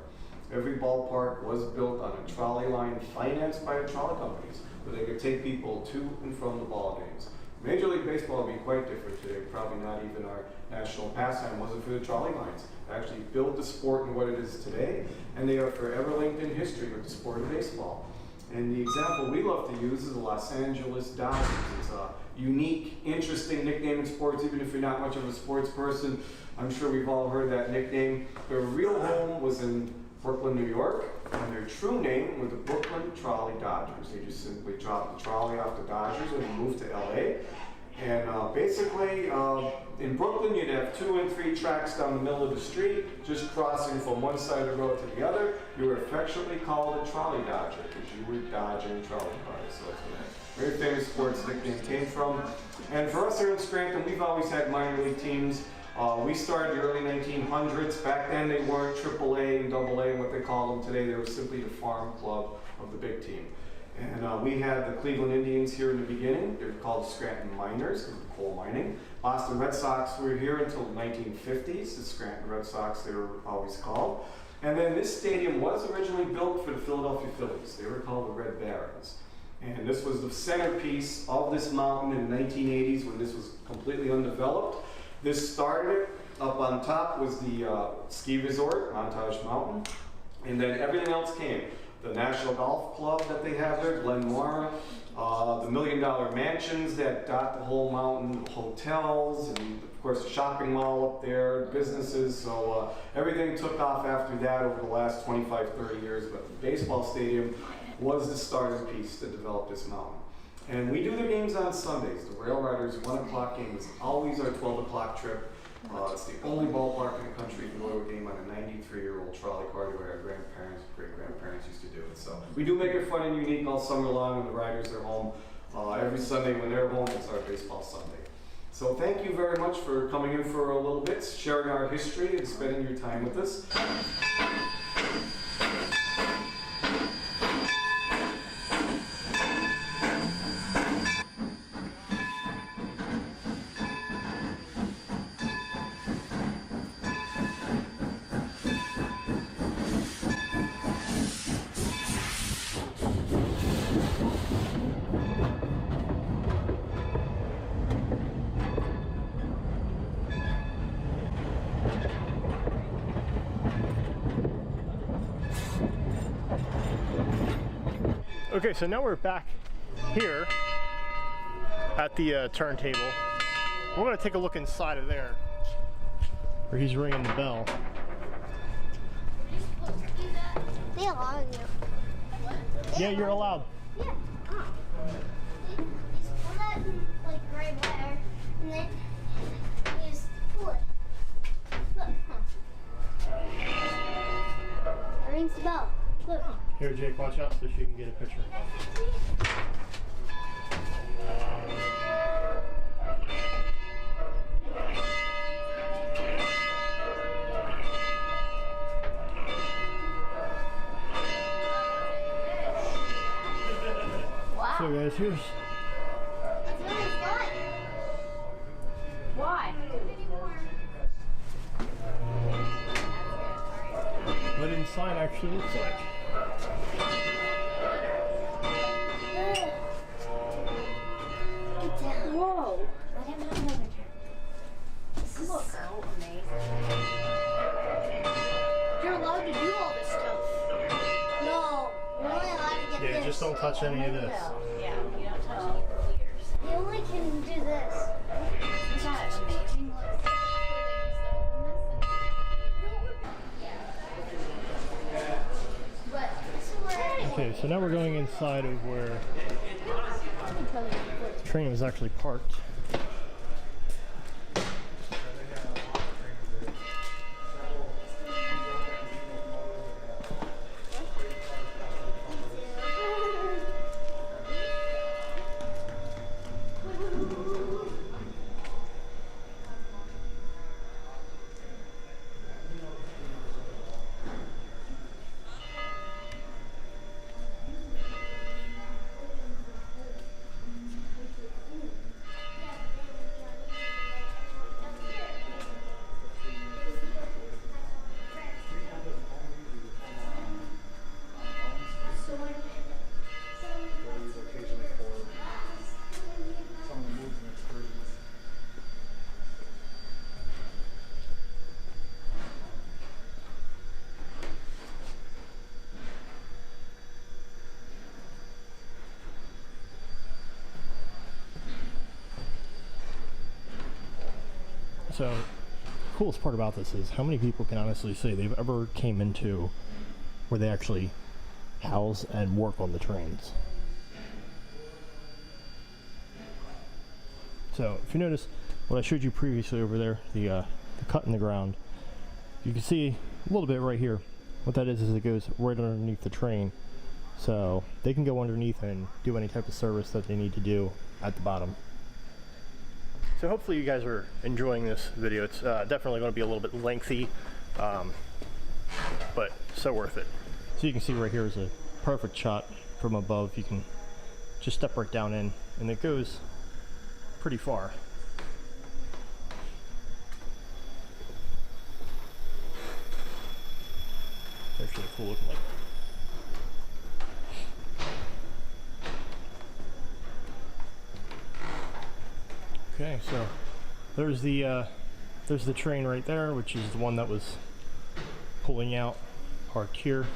Every ballpark was built on a trolley line financed by the trolley companies, where they could take people to and from the ball games. Major League Baseball would be quite different today. Probably not even our national pastime wasn't for the trolley lines. They actually built the sport in what it is today, and they are forever linked in history with the sport of baseball. And the example we love to use is the Los Angeles Dodgers. It's a unique, interesting nickname in sports, even if you're not much of a sports person. I'm sure we've all heard that nickname. Their real home was in Brooklyn, New York, and their true name was the Brooklyn Trolley Dodgers. They just simply dropped the trolley off the Dodgers when they moved to LA. And basically, in Brooklyn, you'd have 2 and 3 tracks down the middle of the street, just crossing from one side of the road to the other. You were affectionately called a trolley dodger because you were dodging trolley cars. So that's where that very famous sports nickname came from. And for us here in Scranton, we've always had minor league teams. We started in the early 1900s. Back then, they weren't AAA and AA and what they call them today. They were simply the farm club of the big team. And we had the Cleveland Indians here in the beginning. They were called Scranton Miners because of coal mining. Boston Red Sox were here until the 1950s. The Scranton Red Sox, they were always called. And then this stadium was originally built for the Philadelphia Phillies. They were called the Red Barons. And this was the centerpiece of this mountain in the 1980s when this was completely undeveloped. This started, up on top was the ski resort, Montage Mountain, and then everything else came. The National Golf Club that they have there, Glenmora, the $1 million mansions that dot the whole mountain, hotels, and of course the shopping mall up there, businesses. So everything took off after that over the last 25, 30 years, but the baseball stadium was the starting piece to develop this mountain. And we do the games on Sundays. The Rail Riders 1 o'clock game is always our 12 o'clock trip. It's the only ballpark in the country to go to a game on a 93-year-old trolley car the way our grandparents, great-grandparents used to do it. So we do make it fun and unique all summer long when the Riders are home. Every Sunday when they're home, it's our baseball Sunday. So thank you very much for coming in for a little bit, sharing our history and spending your time with us. Okay, so now we're back here at the turntable. We're going to take a look inside of there, where he's ringing the bell. They allow you. Yeah, you're allowed. Yeah. You just pull that like right there, and then you just pull it. Look, it rings the bell. Look. Here, Jake, watch out so she can get a picture. Wow. So guys, here's... It's really fun. Why? sign actually looks like. Whoa. This is so amazing. You're allowed to do all this stuff. No, you're only allowed to get Yeah, this. just don't touch any of this. Yeah, you don't touch any leaders. You only can do this. Isn't that amazing? Look. But this is where Okay, so now we're going inside of where the train was actually parked. So, the coolest part about this is how many people can honestly say they've ever came into where they actually house and work on the trains. So, if you notice what I showed you previously over there, the cut in the ground, you can see a little bit right here. What that is it goes right underneath the train. So, they can go underneath and do any type of service that they need to do at the bottom. So hopefully you guys are enjoying this video. It's definitely going to be a little bit lengthy, but so worth it. So you can see right here is a perfect shot from above. You can just step right down in, and it goes pretty far. It's actually cool looking like. Okay, so there's the train right there, which is the one that was pulling out, parked here.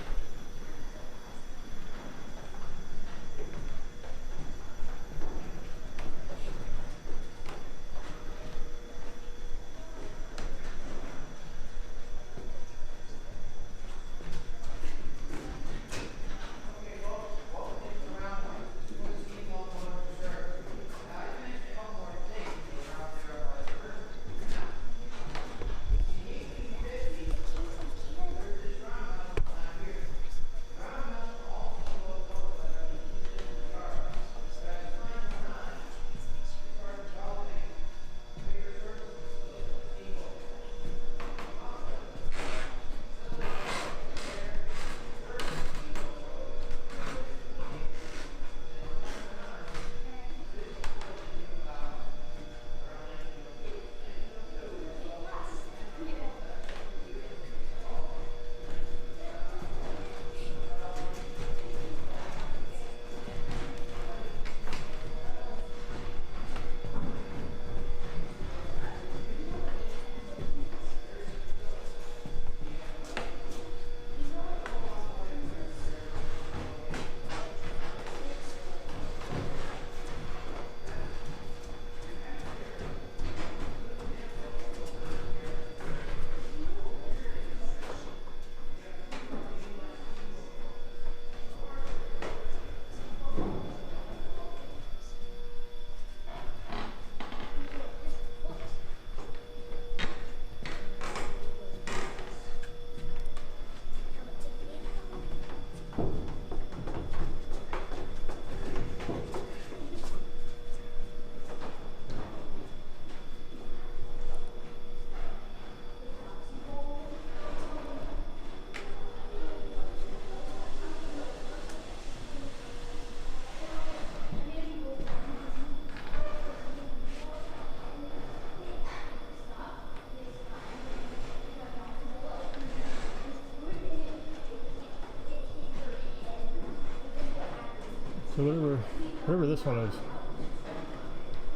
So whatever this one is,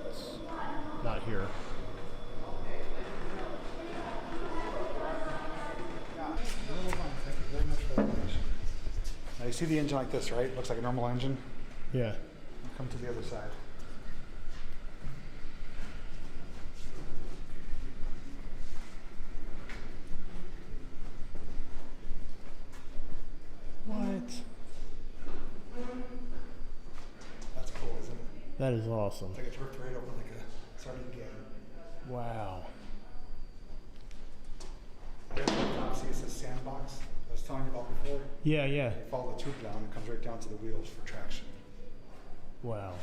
it's not here. Now you see the engine like this, right? Looks like a normal engine. Yeah. Come to the other side. What? That's cool, isn't it? That is awesome. It's like it's ripped right open like a sardine can. Wow. See, it says sandbox. I was telling you about before. Yeah, yeah. You follow the tube down, it comes right down to the wheels for traction. Wow.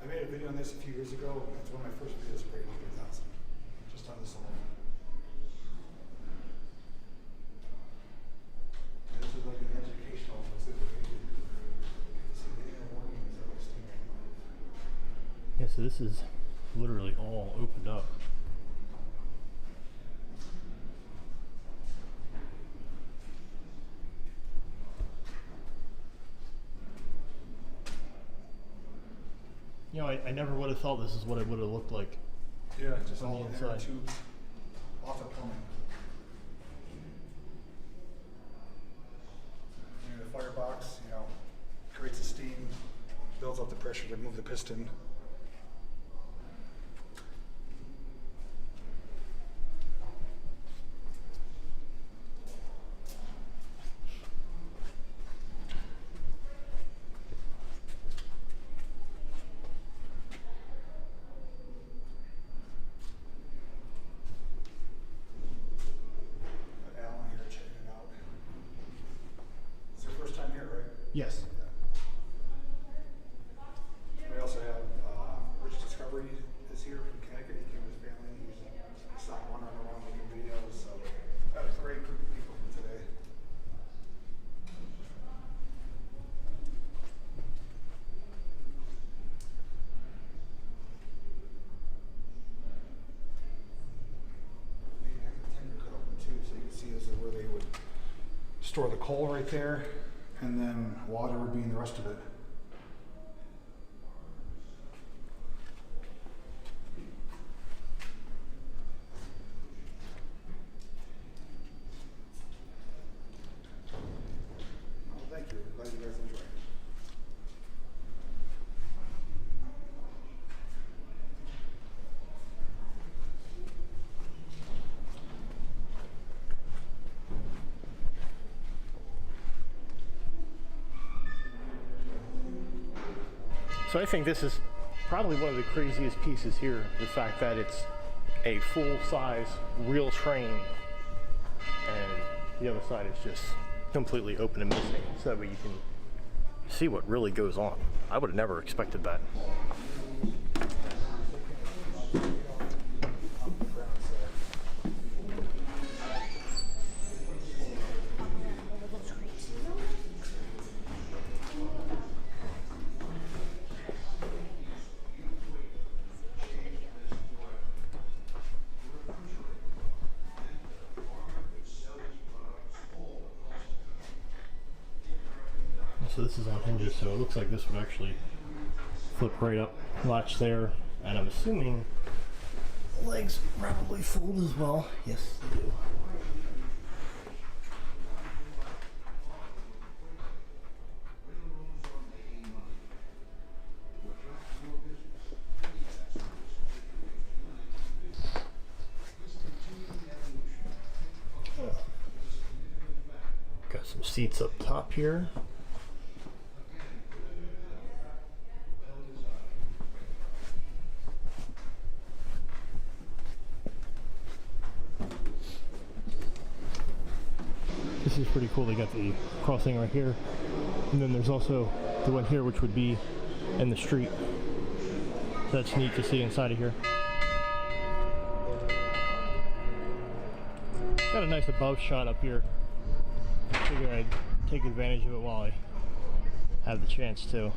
I made a video on this a few years ago. It's one of my first videos breaking 100,000. Just on this alone. And this is like an educational specific video. See the inner workings of a steam engine. Yeah, so this is literally all opened up. You know, I never would have thought this is what it would have looked like. Yeah, just on all the the inner inside. tubes. Lots of plumbing. And the firebox, you know, creates the steam, builds up the pressure to move the piston. Alan here checking it out. It's your first time here, right? Yes. We also have Rich Discovery is here from Connecticut. He came with his family. He's shot one on around making videos. So that was a great group of people for today. They have the tanker cut open too, so you can see this is where they would store the coal right there, and then water would be in the rest of it. Well, thank you. Glad you guys enjoyed it. So I think this is probably one of the craziest pieces here, the fact that it's a full-size real train and the other side is just completely open and missing, so that way you can see what really goes on. I would have never expected that. So this is on hinges, so it looks like this would actually flip right up, latch there, and I'm assuming the legs probably fold as well. Yes, they do. Got some seats up top here. This is pretty cool. They got the crossing right here, and then there's also the one here, which would be in the street. So that's neat to see inside of here. Got a nice above shot up here. Figured I'd take advantage of it while I have the chance to.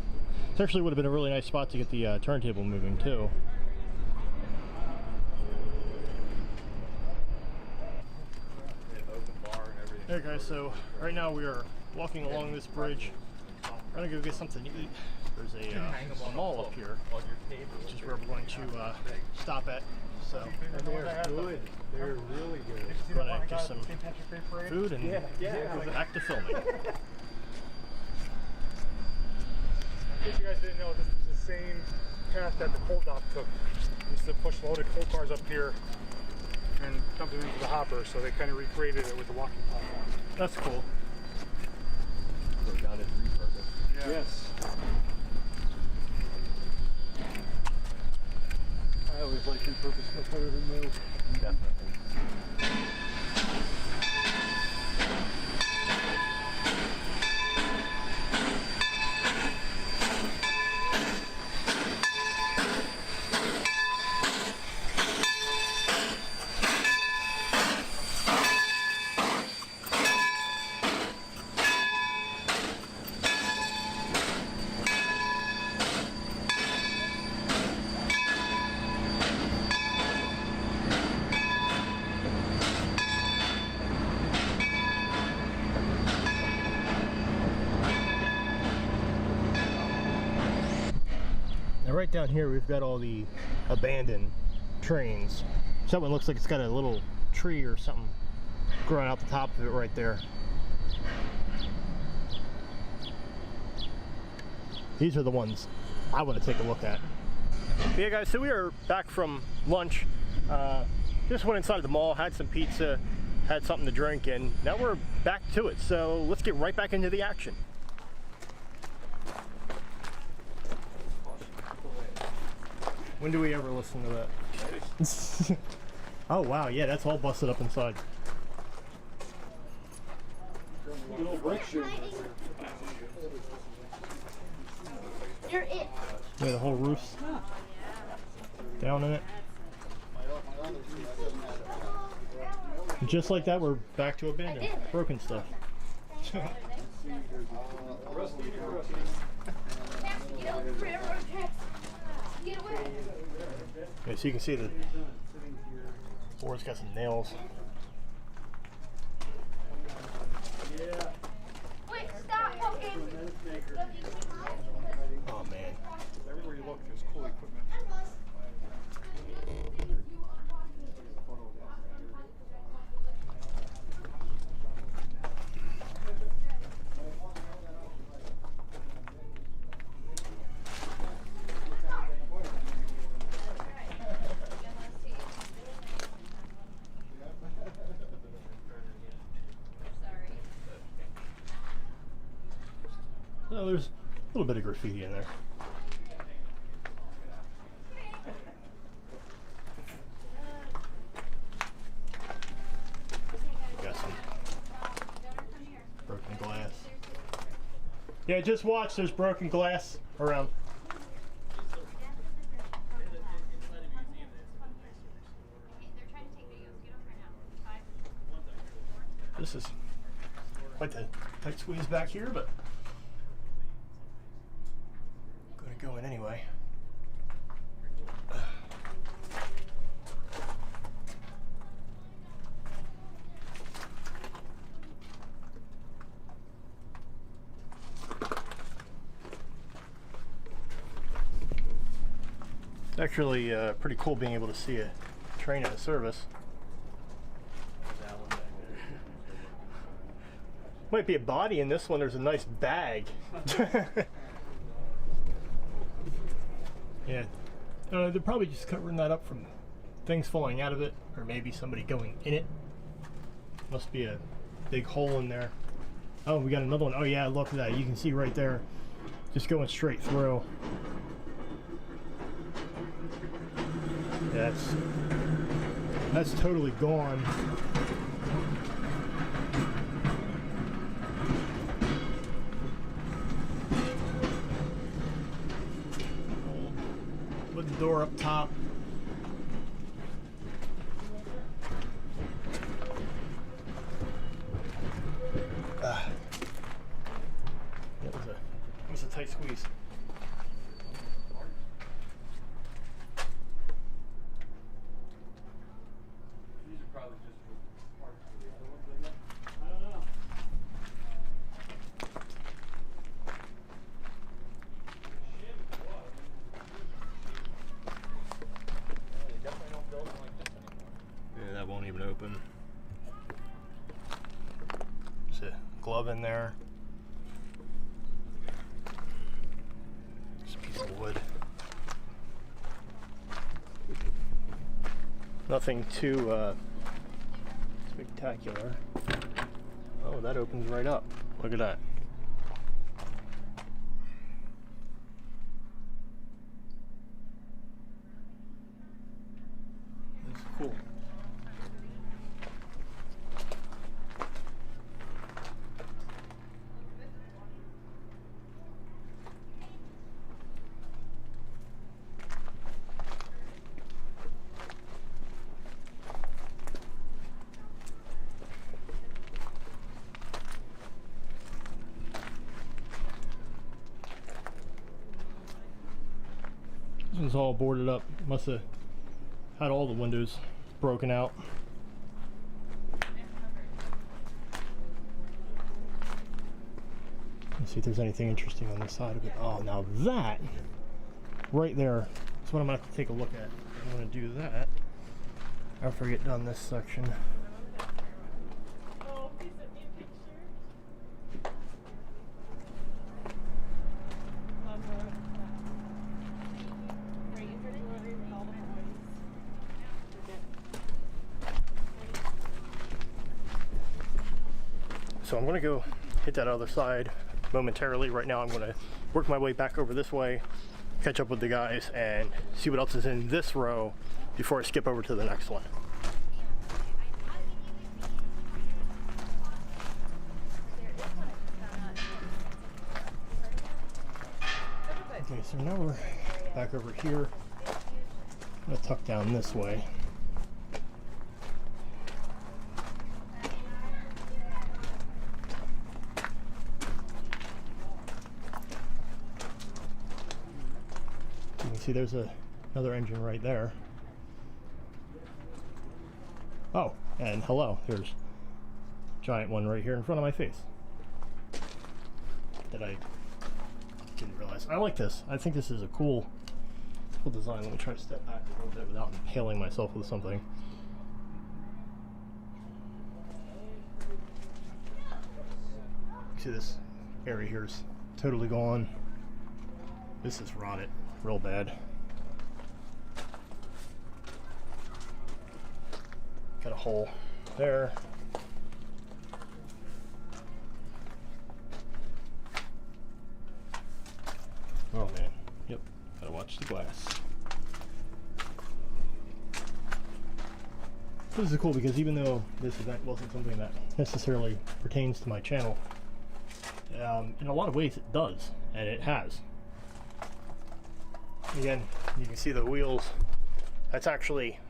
This actually would have been a really nice spot to get the turntable moving too. Hey guys, so right now we are walking along this bridge. We're gonna go get something to eat. There's a mall up here, which is where we're going to stop at. So They're good. They're really good. we're gonna get some food and go back to filming. In case you guys didn't know, this is the same path that the coal dock took. We used to push loaded coal cars up here and dump them into the hopper, so they kind of recreated it with the walking platform. That's cool. Yeah. Yes. I always like repurposed stuff better than new. Definitely. Now right down here we've got all the abandoned trains. So that one looks like it's got a little tree or something growing out the top of it right there. These are the ones I want to take a look at. But yeah guys, so we are back from lunch. Just went inside the mall, had some pizza, had something to drink, and now we're back to it. So let's get right back into the action. When do we ever listen to that? Oh wow, yeah, that's all busted up inside. Little brick shit. You're it. Yeah, the whole roof's down in it. And just like that, we're back to abandoned, broken stuff. Get over the railroad tracks. Get away. Yeah, so you can see the board's got some nails. Wait, stop poking. Oh man. Everywhere you look, there's cool equipment. No, there's a little bit of graffiti in there. Got some broken glass. Yeah, just watch, there's broken glass around. This is quite the tight squeeze back here, but gonna go in anyway. It's actually pretty cool being able to see a train in service. Might be a body in this one. There's a nice bag. Yeah, they're probably just covering that up from things falling out of it, or maybe somebody going in it. Must be a big hole in there. Oh, we got another one. Oh yeah, look at that. You can see right there, just going straight through. Yeah, that's totally gone. Wooden door up top. It was a tight squeeze. even open. There's a glove in there. Just a piece of wood. Nothing too spectacular. Oh, that opens right up. Look at that. That's cool. This one's all boarded up. Must have had all the windows broken out. Let's see if there's anything interesting on this side of it. Oh, now that right there is what I'm gonna have to take a look at. I'm gonna do that after I get done this section. So I'm gonna go hit that other side momentarily. Right now I'm gonna work my way back over this way, catch up with the guys, and see what else is in this row before I skip over to the next one. Okay, so now we're back over here. I'm gonna tuck down this way. See, there's another engine right there. Oh, and hello, there's a giant one right here in front of my face that I didn't realize. I like this. I think this is a cool design. Let me try to step back a little bit without impaling myself with something. See, this area here is totally gone. This is rotted real bad. Got a hole there. Oh man, yep, gotta watch the glass. This is cool because even though this event wasn't something that necessarily pertains to my channel, in a lot of ways it does, and it has. Again, you can see the wheels. That's actually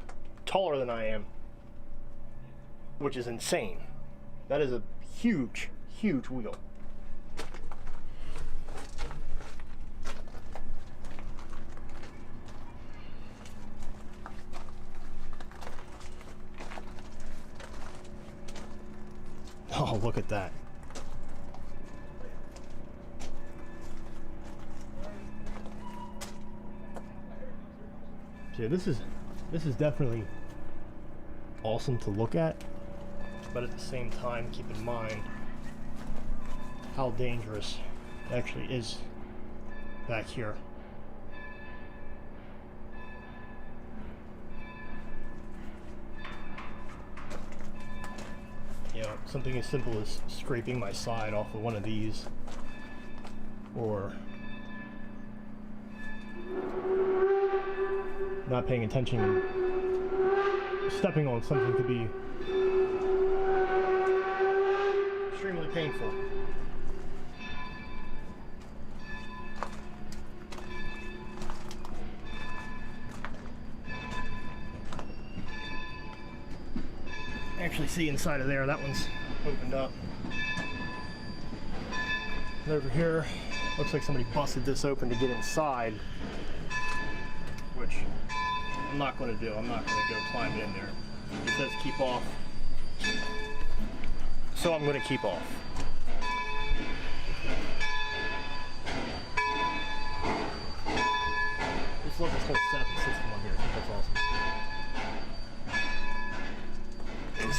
taller than I am, which is insane. That is a huge, huge wheel. Oh, look at that. Yeah, this is definitely awesome to look at, but at the same time keep in mind how dangerous it actually is back here. You know, something as simple as scraping my side off of one of these, or not paying attention and stepping on something could be extremely painful. Actually see inside of there, that one's opened up. And over here, looks like somebody busted this open to get inside, which I'm not going to do. I'm not going to go climb in there. It says keep off, so I'm going to keep off. Just love this whole setup and system on here. I think that's awesome.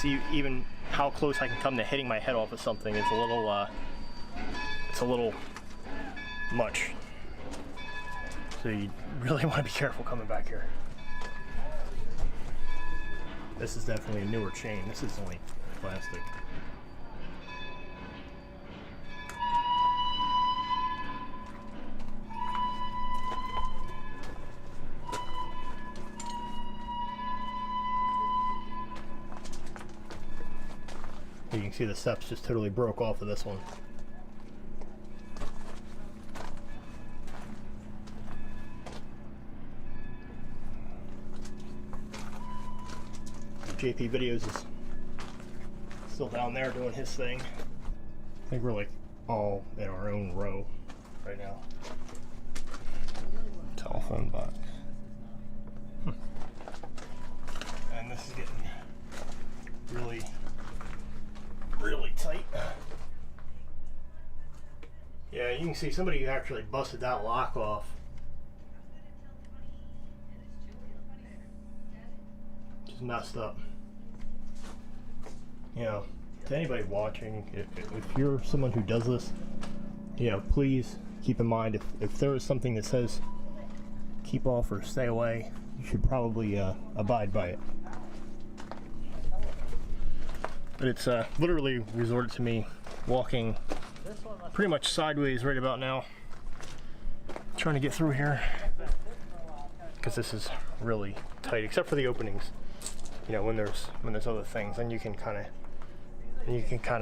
just even how close I can come to hitting my head off of something is a little much. So you really want to be careful coming back here. This is definitely a newer chain. This is only plastic. You can see the steps just totally broke off of this one. JP Videos is still down there doing his thing. I think we're like all in our own row right now. Telephone box. And this is getting really tight. Yeah, you can see somebody actually busted that lock off. Just messed up. You know, to anybody watching, if you're someone who does this, you know, please keep in mind if there is something that says keep off or stay away, you should probably abide by it. But it's literally resorted to me walking pretty much sideways right about now, trying to get through here because this is really tight, except for the openings. You know, when there's other things, then you can kind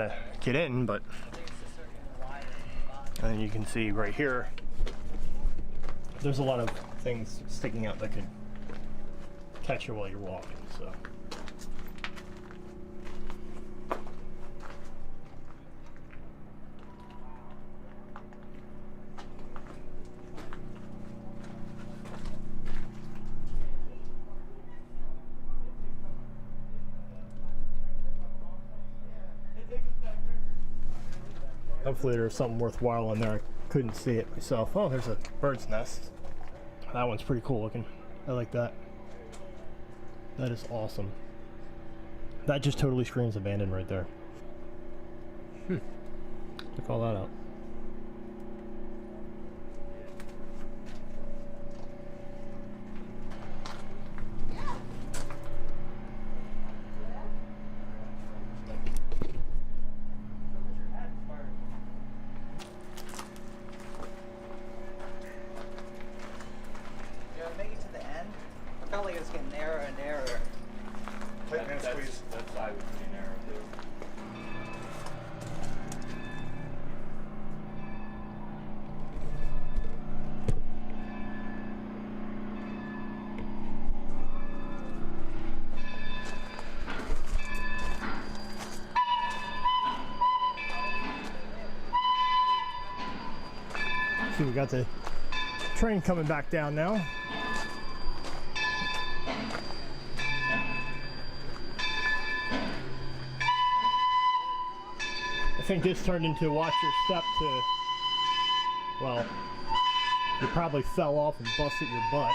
of get in, but and then you can see right here there's a lot of things sticking out that could catch you while you're walking. So hopefully there's something worthwhile in there. I couldn't see it myself. Oh, there's a bird's nest. That one's pretty cool looking. I like that. That is awesome. That just totally screams abandoned right there. Check all that out. See, we got the train coming back down now. I think this turned into watch your step to, well, you probably fell off and busted your butt.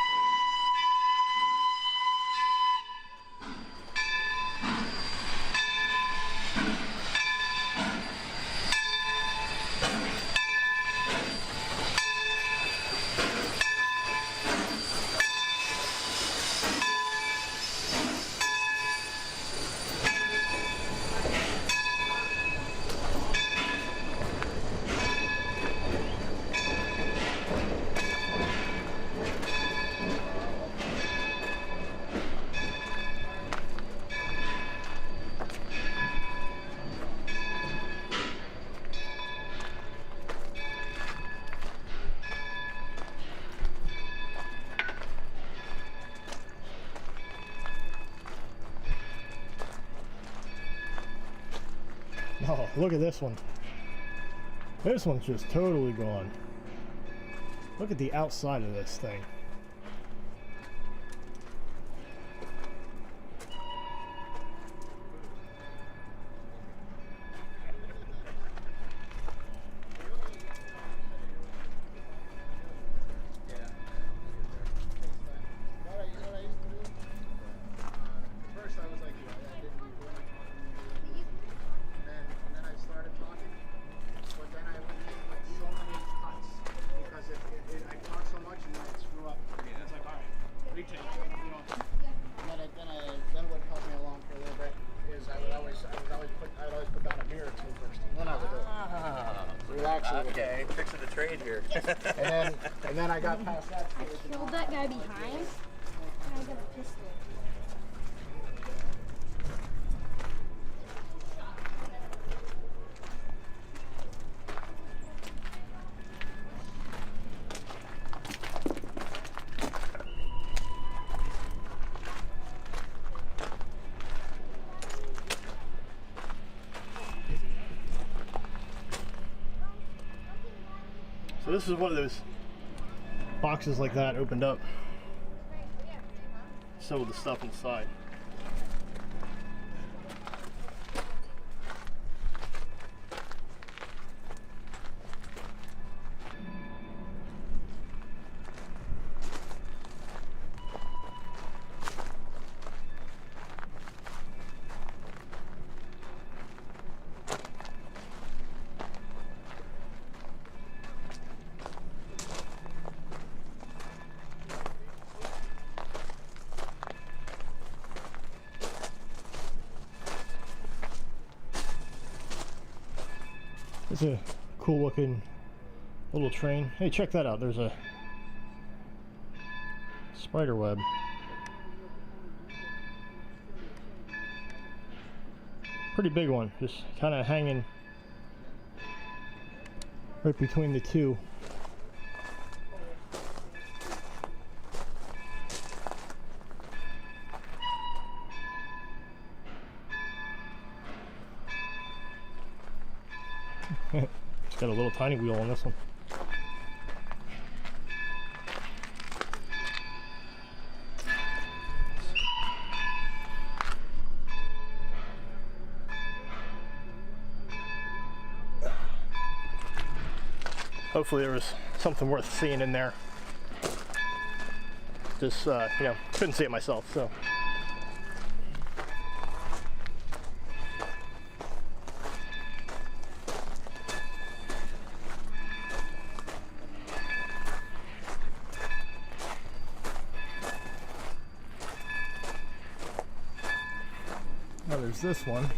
Oh, look at this one. This one's just totally gone. Look at the outside of this thing. Then what helped me along for a little bit is I would always put down a beer or two first. Then I would do it. Relax a little bit. Okay, tricks of the trade here. And then I got past that. I killed that guy behind, and I got a pistol. So this is one of those boxes like that opened up. Some of the stuff inside. It's a cool looking little train. Hey, check that out. There's a spider web. Pretty big one, just kind of hanging right between the two. It's got a little tiny wheel on this one. Hopefully there was something worth seeing in there. Just, you know, couldn't see it myself, so. Now there's this one.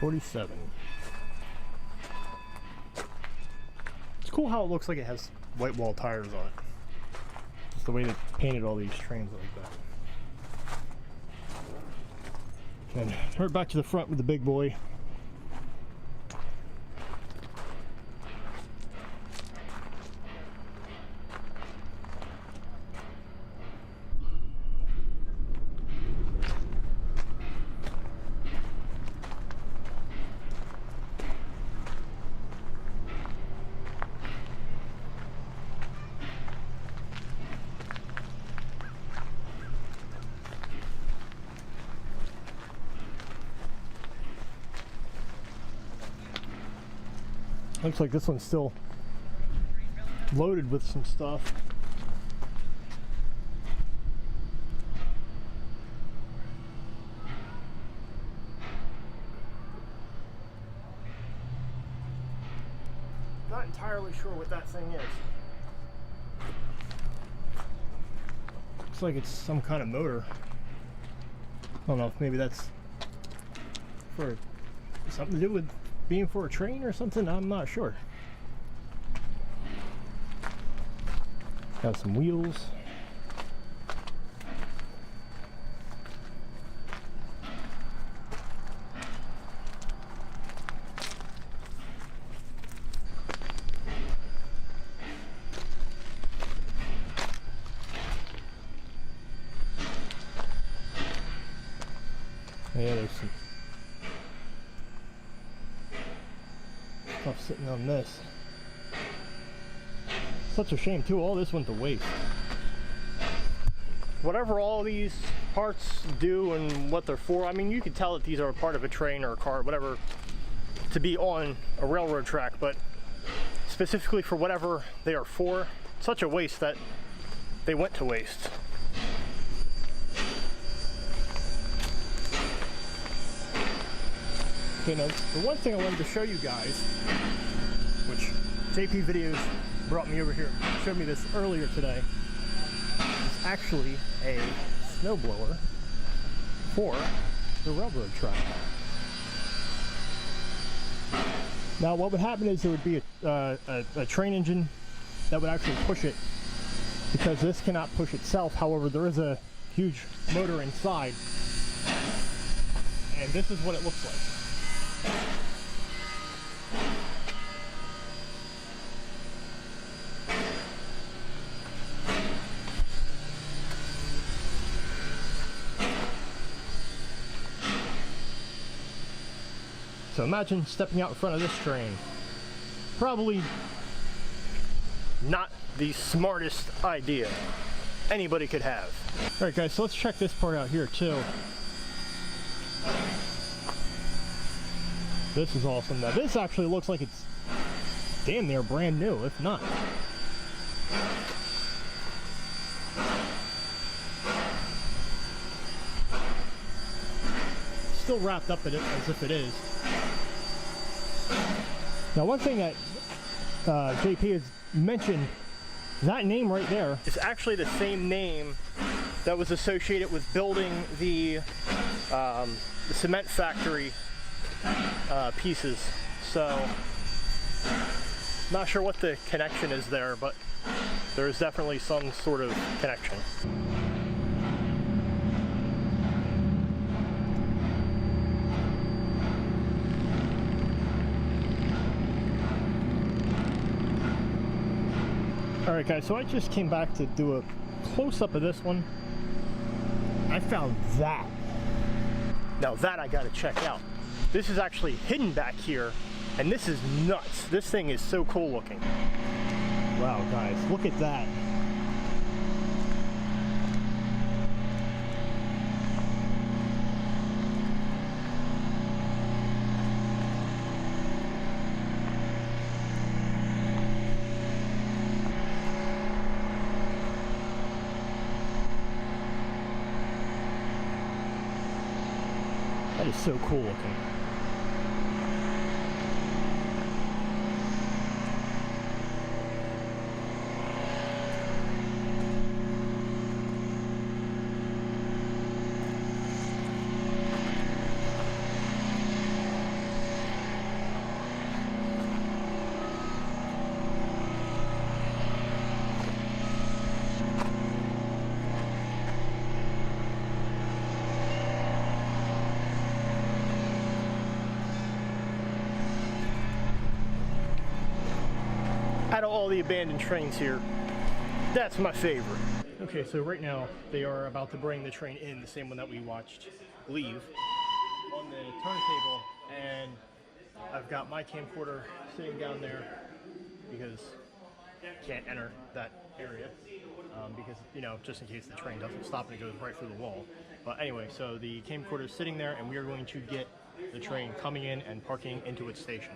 $47. It's cool how it looks like it has white wall tires on it. Just the way they painted all these trains like that. And right back to the front with the big boy. Looks like this one's still loaded with some stuff. Not entirely sure what that thing is. Looks like it's some kind of motor. I don't know if maybe that's for something to do with being for a train or something, I'm not sure. Got some wheels. Yeah, there's some stuff sitting on this. Such a shame too, all this went to waste. Whatever all these parts do and what they're for, I mean, you could tell that these are a part of a train or a car, whatever, to be on a railroad track, but specifically for whatever they are for, such a waste that they went to waste. Okay, now the one thing I wanted to show you guys, which JP Videos brought me over here, showed me this earlier today, is actually a snowblower for the railroad track. Now what would happen is there would be a train engine that would actually push it, because this cannot push itself. However, there is a huge motor inside, and this is what it looks like. So imagine stepping out in front of this train. Probably not the smartest idea anybody could have. All right guys, so let's check this part out here too. This is awesome. Now this actually looks like it's damn near brand new, if not. Still wrapped up in it as if it is. Now one thing that JP has mentioned, that name right there is actually the same name that was associated with building the cement factory pieces. So not sure what the connection is there, but there's definitely some sort of connection. Alright guys, so I just came back to do a close-up of this one. I found that. Now that I gotta check out. This is actually hidden back here, and this is nuts. This thing is so cool looking. Wow guys, look at that. That is so cool looking. Out of all the abandoned trains here, that's my favorite. Okay, so right now they are about to bring the train in, the same one that we watched leave, on the turntable, and I've got my camcorder sitting down there because I can't enter that area because, you know, just in case the train doesn't stop and it goes right through the wall. But anyway, so the camcorder is sitting there, and we are going to get the train coming in and parking into its station.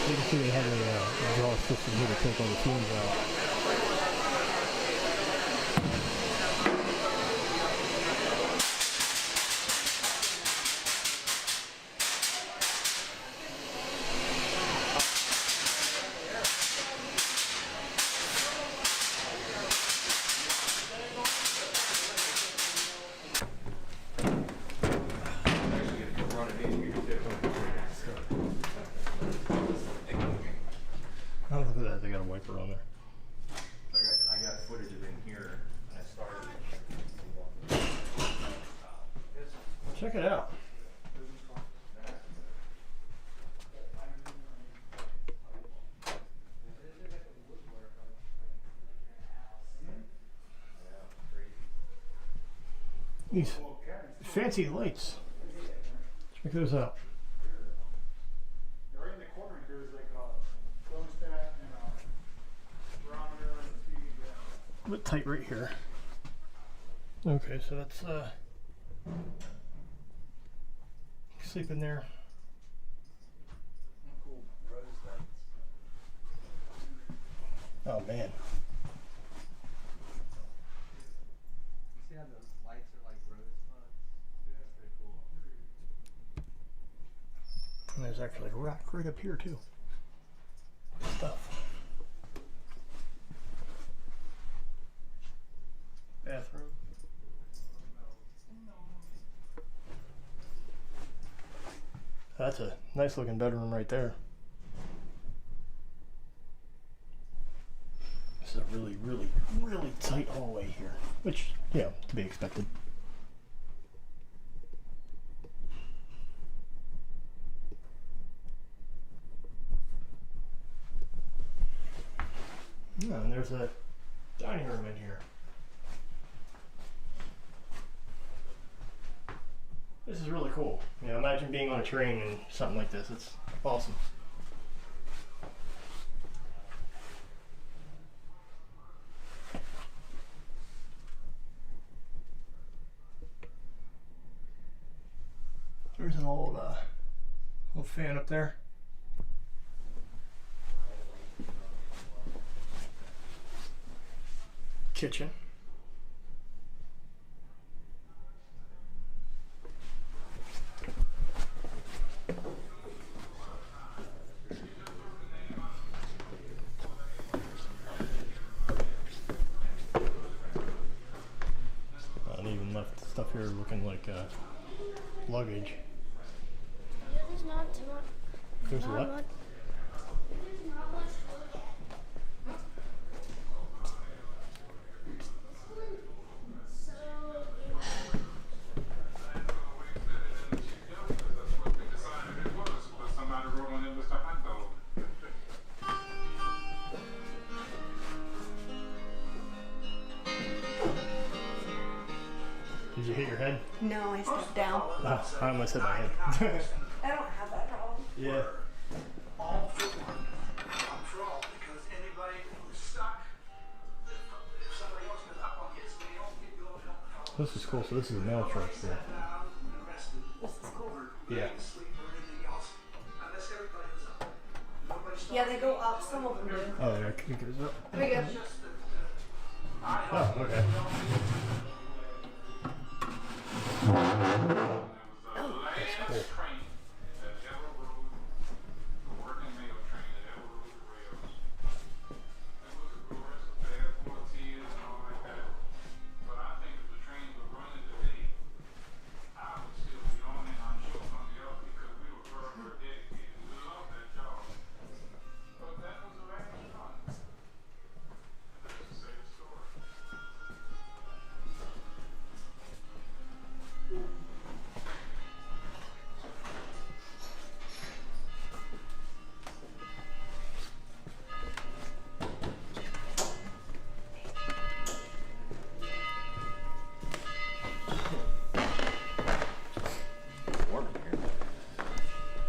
You can see they have a exhaust system here to take all the fumes out. Oh, look at that, they got a wiper on there. I got footage of in here, and I started. Check it out. These fancy lights. Check those out. Right in the corner here is like a thermostat and a barometer and a speed. A bit tight right here. Okay, so that's sleep in there. Oh man. See how those lights are like rose buds? Yeah, that's pretty cool. And there's actually a rack right up here too. Stuff. Bathroom. That's a nice looking bedroom right there. This is a really, really, really tight hallway here, which, yeah, to be expected. Yeah, and there's a dining room in here. This is really cool. You know, imagine being on a train and something like this. It's awesome. There's an old little fan up there. Kitchen. And even left stuff here looking like luggage. There's not too much. There's what? There's not much Did you hit your head? No, I stepped down. Oh, I almost hit my head. I don't have that problem. Yeah. All for one. I'm for all, because anybody who's stuck, if somebody else is up on his, they don't get going help. This is cool. So this is a mail truck. So. This is cool. Yeah. Yeah, they go up. Some of them do. Oh, yeah, it goes up. There you go. Oh, okay. That's cool.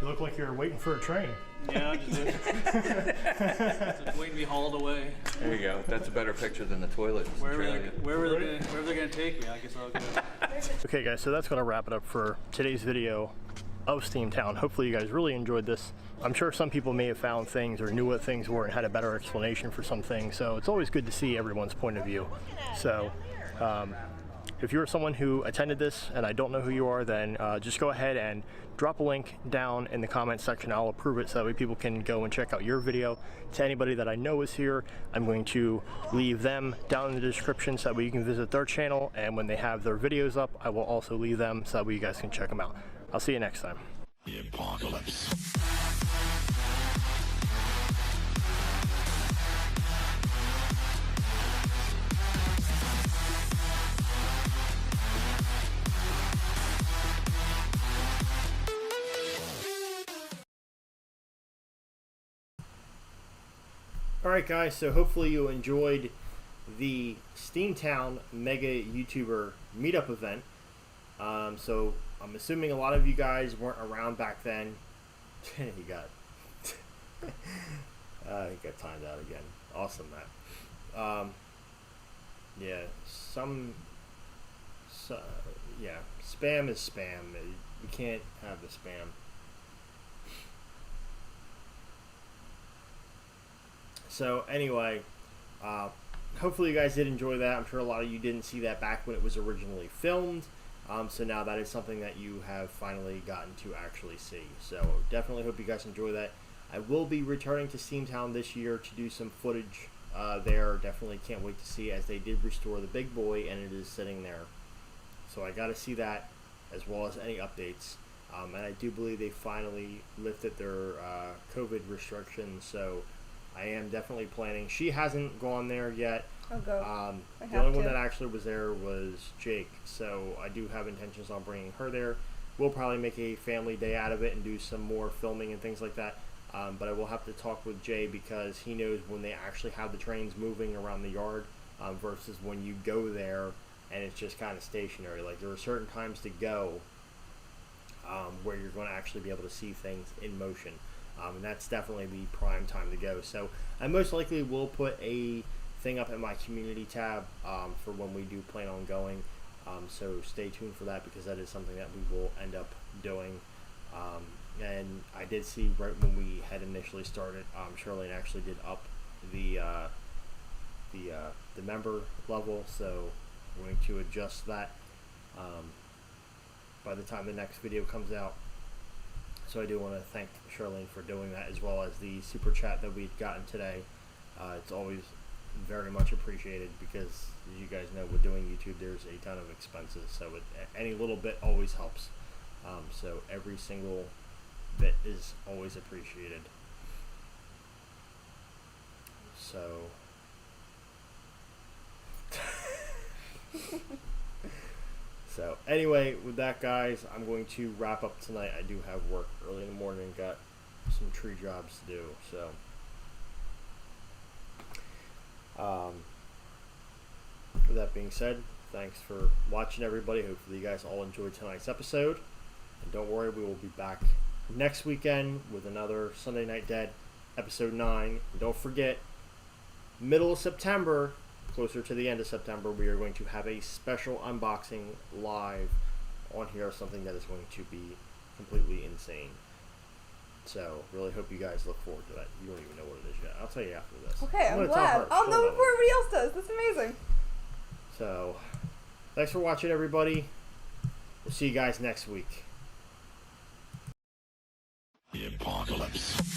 You look like you're waiting for a train. Yeah, just waiting to be hauled away. There you go. That's a better picture than the toilet. Wherever they're gonna take me, I guess I'll go. Okay guys, so that's going to wrap it up for today's video. of Steamtown. Hopefully you guys really enjoyed this. I'm sure some people may have found things or knew what things were and had a better explanation for some things, so it's always good to see everyone's point of view. So if you're someone who attended this and I don't know who you are, then just go ahead and drop a link down in the comment section. I'll approve it so that way people can go and check out your video. To anybody that I know is here, I'm going to leave them down in the description so that way you can visit their channel, and when they have their videos up, I will also leave them so that way you guys can check them out. I'll see you next time. The apocalypse. Alright guys, so hopefully you enjoyed the Steamtown Mega YouTuber meetup event. So I'm assuming a lot of you guys weren't around back then. He got timed out again. Awesome, Matt. Yeah, yeah, spam is spam. You can't have the spam. So anyway, hopefully you guys did enjoy that. I'm sure a lot of you didn't see that back when it was originally filmed. So now that is something that you have finally gotten to actually see. So definitely hope you guys enjoy that. I will be returning to Steamtown this year to do some footage there. Definitely can't wait to see, as they did restore the big boy and it is sitting there. So I got to see that, as well as any updates. And I do believe they finally lifted their COVID restrictions, so I am definitely planning. She hasn't gone there yet. I'll go. The only one that actually was there was Jake, so I do have intentions on bringing her there. We'll probably make a family day out of it and do some more filming and things like that. But I will have to talk with Jay, because he knows when they actually have the trains moving around the yard versus when you go there and it's just kind of stationary. Like, there are certain times to go where you're going to actually be able to see things in motion. And that's definitely the prime time to go. So I most likely will put a thing up in my community tab for when we do plan on going. So stay tuned for that, because that is something that we will end up doing. And I did see right when we had initially started, Charlene actually did up the member level, so we're going to adjust that by the time the next video comes out. So I do want to thank Charlene for doing that, as well as the super chat that we've gotten today. It's always very much appreciated, because as you guys know, with doing YouTube, there's a ton of expenses, so any little bit always helps. So every single bit is always appreciated. So so anyway, with that, guys, I'm going to wrap up tonight. I do have work early in the morning, got some tree jobs to do, so with that being said, thanks for watching, everybody. Hopefully you guys all enjoyed tonight's episode, and don't worry, we will be back next weekend with another Sunday Night Dead episode 9. And don't forget, middle of September, closer to the end of September, we are going to have a special unboxing live on here, something that is going to be completely insane. So really hope you guys look forward to that. You don't even know what it is yet. I'll tell you after this. Okay, I'm glad. I'll know before everybody else does. That's amazing. So thanks for watching, everybody. We'll see you guys next week. The apocalypse.